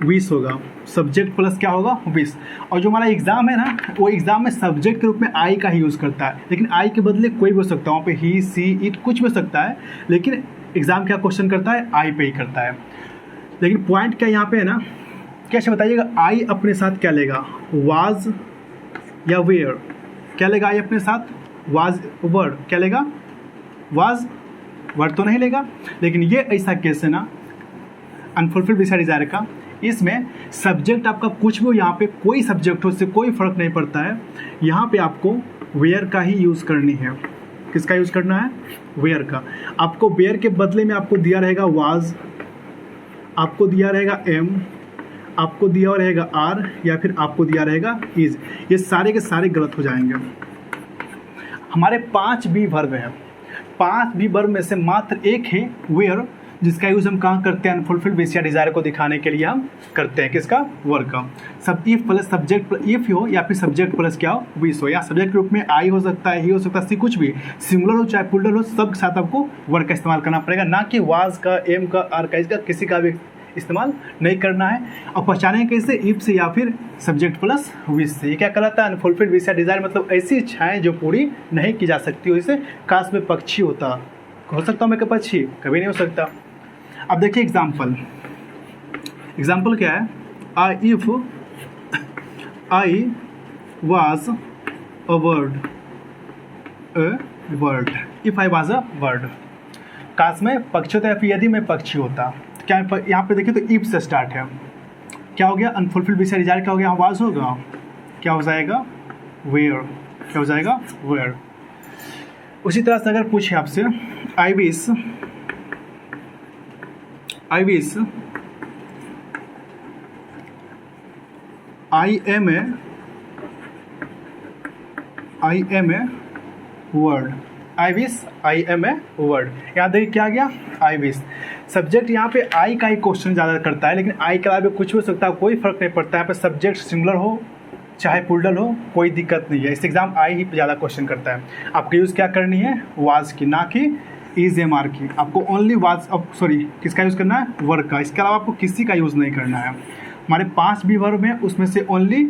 विश होगा। सब्जेक्ट प्लस क्या होगा, विश। और जो हमारा एग्जाम है ना, वो एग्जाम में सब्जेक्ट के रूप में आई का ही यूज़ करता है, लेकिन आई के बदले कोई भी हो सकता है, वहाँ पे ही सी इट कुछ भी हो सकता है, लेकिन एग्जाम क्या क्वेश्चन करता है, आई पे ही करता है। लेकिन पॉइंट क्या यहाँ पे है ना, कैसे बताइएगा, आई अपने साथ क्या लेगा, वाज या वेयर, क्या लेगा आई अपने साथ, वाज वर्ड, क्या लेगा वाज वर्ड तो नहीं लेगा। लेकिन ये ऐसा केस है ना अनफुलफिल्ड विश या डिज़ायर का, इसमें सब्जेक्ट आपका कुछ भी हो, यहाँ पे कोई सब्जेक्ट हो, उससे कोई फर्क नहीं पड़ता है। यहाँ पे आपको वेयर का ही यूज़ करनी है। किसका यूज़ करना है, वेयर का। आपको वेयर के बदले में आपको दिया रहेगा वाज, आपको दिया रहेगा एम, आपको दिया रहेगा आर, या फिर आपको दिया रहेगा इज। ये सारे के सारे गलत हो जाएंगे। हमारे 5 बी वर्ब हैं, 5 बी वर्ब में से मात्र एक है वेयर, जिसका यूज़ हम कहाँ करते हैं, अनफुलफिल्ड विश या डिज़ायर को दिखाने के लिए हम करते हैं। किसका, वर्ब का। सब इफ प्लस सब्जेक्ट, इफ हो या फिर सब्जेक्ट प्लस क्या हो, विश हो, या सब्जेक्ट के रूप में आई हो सकता है, ही हो सकता है, सी, कुछ भी, सिंगुलर हो चाहे प्लूरल हो, सब के साथ आपको वर्ब का इस्तेमाल करना पड़ेगा, ना कि वाज का, एम का, आर का, इसका किसी का भी इस्तेमाल नहीं करना है। और पहचानें कैसे, इफ से या फिर सब्जेक्ट प्लस विश से। ये क्या कहलाता है, अनफुलफिल्ड विश या डिज़ायर, मतलब ऐसी इच्छाएं जो पूरी नहीं की जा सकती हो। जैसे काश में पक्षी होता, हो सकता हूँ मैं पक्षी, कभी नहीं हो सकता। अब देखिए एग्जाम्पल, एग्जाम्पल क्या है, if I was a bird, if I was a word, काश में पक्षी होता है, फिर यदि मैं पक्षी होता, तो क्या यहाँ पे देखिए तो इफ से स्टार्ट है, क्या हो गया, अनफुलफिल्ड विश या डिज़ायर क्या हो गया, वाज होगा, क्या हो जाएगा, वेयर, क्या हो जाएगा, वेयर। उसी तरह से अगर पूछे आपसे I wish, I wish I am a word, I wish I am a word। यहाँ देखिए क्या आ गया, I wish। सब्जेक्ट यहाँ पे आई का ही क्वेश्चन ज़्यादा करता है, लेकिन आई के अलावा कुछ भी हो सकता है, कोई फर्क नहीं पड़ता है। यहाँ पे सब्जेक्ट सिंगुलर हो चाहे प्लूरल हो, कोई दिक्कत नहीं है। इस एग्जाम आई ही पे ज़्यादा क्वेश्चन करता है। आपको यूज़ क्या करनी है, वाज की, ना कि इज एम आर की। आपको ओनली वाज, सॉरी किसका यूज़ करना है, वर्ब का। इसके अलावा आपको किसी का यूज़ नहीं करना है। हमारे 5 भी वर्ब हैं, उसमें से ओनली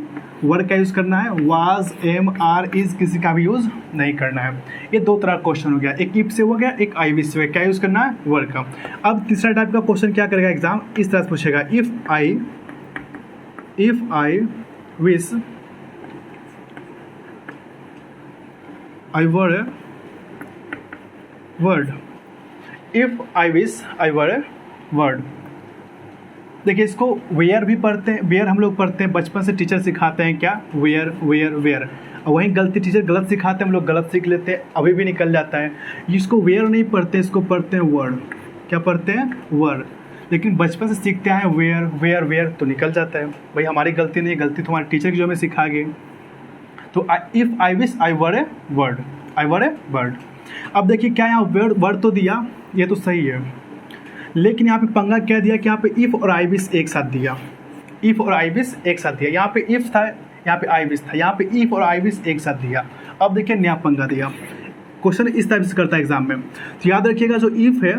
वर्ब का यूज़ करना है। वाज, एम, आर, इज, किसी का भी यूज़ नहीं करना है। ये 2 तरह का क्वेश्चन हो गया, एक इफ से हो गया, एक आई विश से। क्या यूज़ करना है, वर्ब का। अब तीसरा टाइप का क्वेश्चन क्या करेगा एग्जाम, इस तरह से पूछेगा, if I wish I were a word, if I wish I were a word. देखिए इसको वेयर भी पढ़ते हैं, वेयर हम लोग पढ़ते हैं, बचपन से टीचर सिखाते हैं क्या, वेयर वेयर वेयर, और वहीं गलती टीचर गलत सिखाते हैं, हम लोग गलत सीख लेते हैं, अभी भी निकल जाता है। इसको वेयर नहीं पढ़ते, इसको पढ़ते हैं वर्ड। क्या पढ़ते हैं, वर्ड। लेकिन बचपन से सीखते हैं वेयर वेयर वेयर, तो निकल जाता है। भाई हमारी गलती नहीं, गलती तुम्हारे टीचर की जो हमें सिखा गए। तो if I wish I were a word, I were a word. अब देखिए क्या यहाँ वर्ड तो दिया, ये तो सही है, लेकिन यहाँ पे पंगा क्या दिया कि यहाँ पे इफ़ और आई विश एक साथ दिया, इफ़ और आई विश एक साथ दिया। यहाँ पे इफ़ था, यहाँ पे आई विश था, यहाँ पे इफ़ और आई विश एक साथ दिया। अब देखिए नया पंगा दिया, क्वेश्चन इस टाइप से करता है एग्जाम में। तो याद रखिएगा जो इफ़ है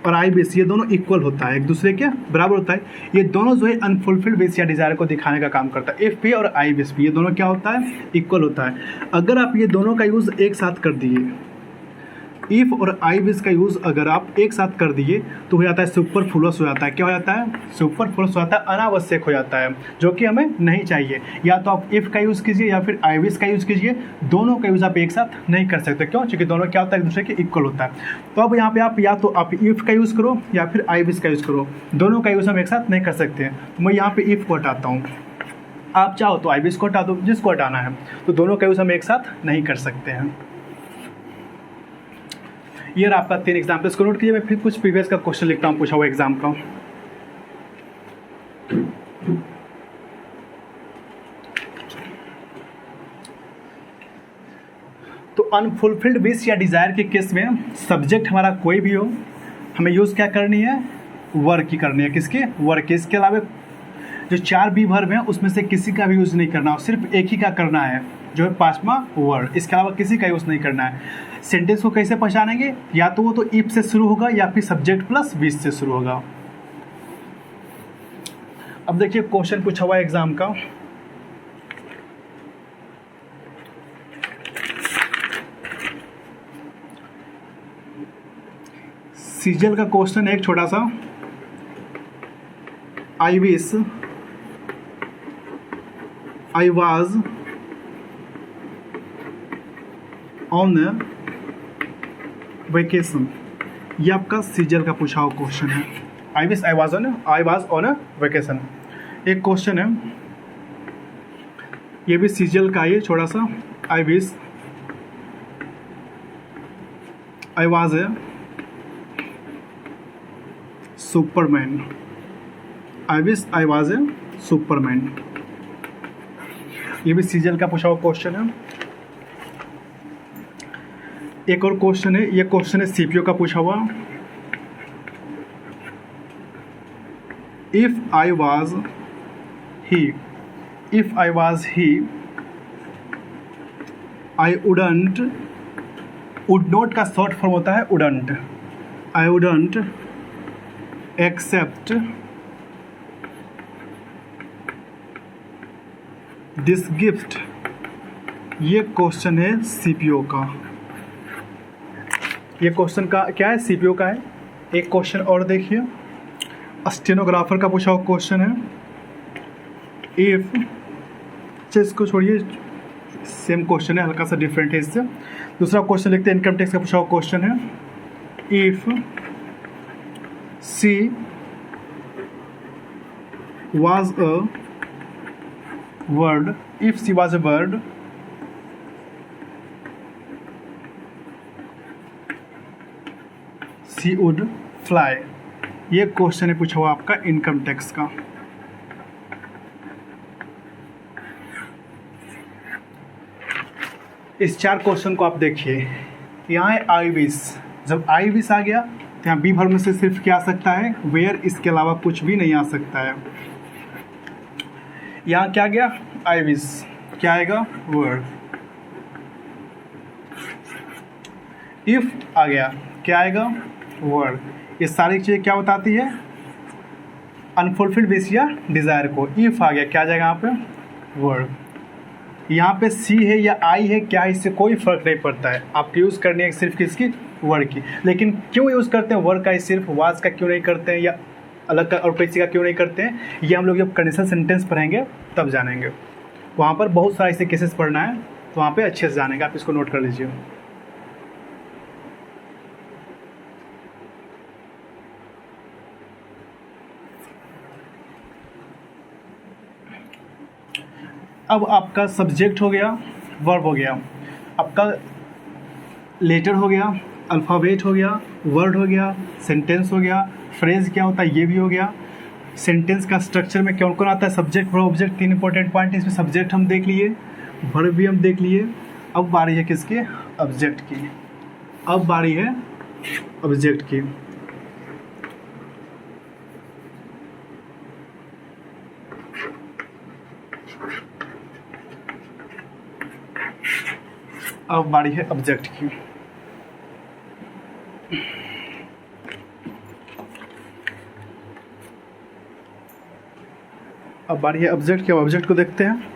और आई विश ये दोनों इक्वल होता है, एक दूसरे के बराबर होता है। ये दोनों जो है अनफुलफिल्ड विश या डिज़ायर को दिखाने का काम करता है। इफ़ भी और आई विश भी ये दोनों क्या होता है, इक्वल होता है। अगर आप ये दोनों का यूज़ एक साथ कर दिए, इफ़ और आई विश का यूज़ अगर आप एक साथ कर दिए तो हो जाता है सुपरफ्लुअस हो जाता है। क्या हो जाता है, सुपरफ्लुअस हो जाता है, अनावश्यक हो जाता है, जो कि हमें नहीं चाहिए। या तो आप इफ़ का यूज़ कीजिए या फिर आई विश का यूज़ कीजिए, दोनों का यूज़ आप एक साथ नहीं कर सकते। क्यों, क्योंकि दोनों क्या होता है, एक दूसरे के इक्वल होता है। तो अब यहाँ पे आप या तो आप इफ़ का यूज़ करो या फिर आई विश का यूज़ करो, दोनों का यूज़ हम एक साथ नहीं कर सकते हैं। तो मैं यहाँ पे इफ़ को हटाता हूँ, आप चाहो तो आई विश को हटा दो, जिसको हटाना है। तो दोनों का यूज़ हम एक साथ नहीं कर सकते हैं। ये रहा आपका 3 एग्जाम्पल्स को नोट कीजिए। मैं फिर कुछ प्रीवियस का क्वेश्चन लिखता हूँ पूछा हुआ एग्जाम का। तो अनफुलफिल्ड विश या डिज़ायर के केस में सब्जेक्ट हमारा कोई भी हो, हमें यूज़ क्या करनी है, वर्क की करनी है। किसके, वर्क के। इसके अलावा जो 4 बी वर्ब हैं उसमें से किसी का भी यूज़ नहीं करना, सिर्फ एक ही का करना है, जो है पांचवा वर्ड। इसके अलावा किसी का यूज़ नहीं करना है। सेंटेंस को कैसे पहचानेंगे, या तो वो तो इफ से शुरू होगा या फिर सब्जेक्ट प्लस विश से शुरू होगा। अब देखिए क्वेश्चन पूछा हुआ है एग्जाम का, सीजल का क्वेश्चन है एक छोटा सा। I wish I was on vacation, ये आपका सीजल का पूछा हुआ क्वेश्चन है। I wish I was on vacation एक क्वेश्चन है, ये भी सीजल का ये छोटा सा। I wish I was a Superman, I wish I was a Superman, ये भी सीजल का पूछा हुआ क्वेश्चन है। एक और क्वेश्चन है, ये क्वेश्चन है सीपीओ का पूछा हुआ। If I was he, if I was he I wouldn't, would not का शॉर्ट फॉर्म होता है wouldn't, I wouldn't accept this gift, ये क्वेश्चन है सीपीओ का। ये क्वेश्चन का क्या है, सीपीओ का है। एक क्वेश्चन और देखिए, स्टेनोग्राफर का पूछा हुआ क्वेश्चन है। इफ, इसको छोड़िए, सेम क्वेश्चन है, हल्का सा डिफरेंट है इससे। दूसरा क्वेश्चन लिखते हैं, इनकम टैक्स का पूछा हुआ क्वेश्चन है। If she was a bird, if she was a bird, she would fly, ये क्वेश्चन है पूछा हुआ आपका इनकम टैक्स का। इस 4 क्वेश्चन को आप देखिए। यहाँ है आई विश, जब आई विश आ गया तो यहाँ बी वर्ब में से सिर्फ क्या आ सकता है, वेयर, इसके अलावा कुछ भी नहीं आ सकता है। यहाँ क्या गया, आई विश, क्या आएगा, वर्ड। इफ आ गया, क्या आएगा, वर्ड। ये सारी चीज़ें क्या बताती है, अनफुलफिल्ड विश या डिज़ायर को। इफ आ गया, क्या आ जाएगा यहाँ पे, वर्ड। यहाँ पे सी है या आई है, क्या, इससे कोई फर्क नहीं पड़ता है। आप यूज़ करनी है सिर्फ किसकी, वर्ड की। लेकिन क्यों यूज़ करते हैं वर्ड का ही सिर्फ, वाज का क्यों नहीं करते हैं, या अलग का और किसी का क्यों नहीं करते हैं, ये हम लोग जब कंडीशनल सेंटेंस पढ़ेंगे तब जानेंगे। वहाँ पर बहुत सारे ऐसे केसेस पढ़ना है तो वहाँ पे अच्छे से जानेगा, आप इसको नोट कर लीजिए। अब आपका सब्जेक्ट हो गया, वर्ब हो गया, आपका लेटर हो गया, अल्फ़ाबेट हो गया, वर्ड हो गया, सेंटेंस हो गया, फ्रेज क्या होता है ये भी हो गया। सेंटेंस का स्ट्रक्चर में कौन कौन आता है, subject verb object, 3 important point है इसमें। सब्जेक्ट हम देख लिए, वर्ब भी हम देख लिए। अब बारी है किसके, ऑब्जेक्ट की। अब बारी है ऑब्जेक्ट की। अब बारी है ऑब्जेक्ट की। अब बारी है ऑब्जेक्ट की। अब ऑब्जेक्ट को देखते हैं।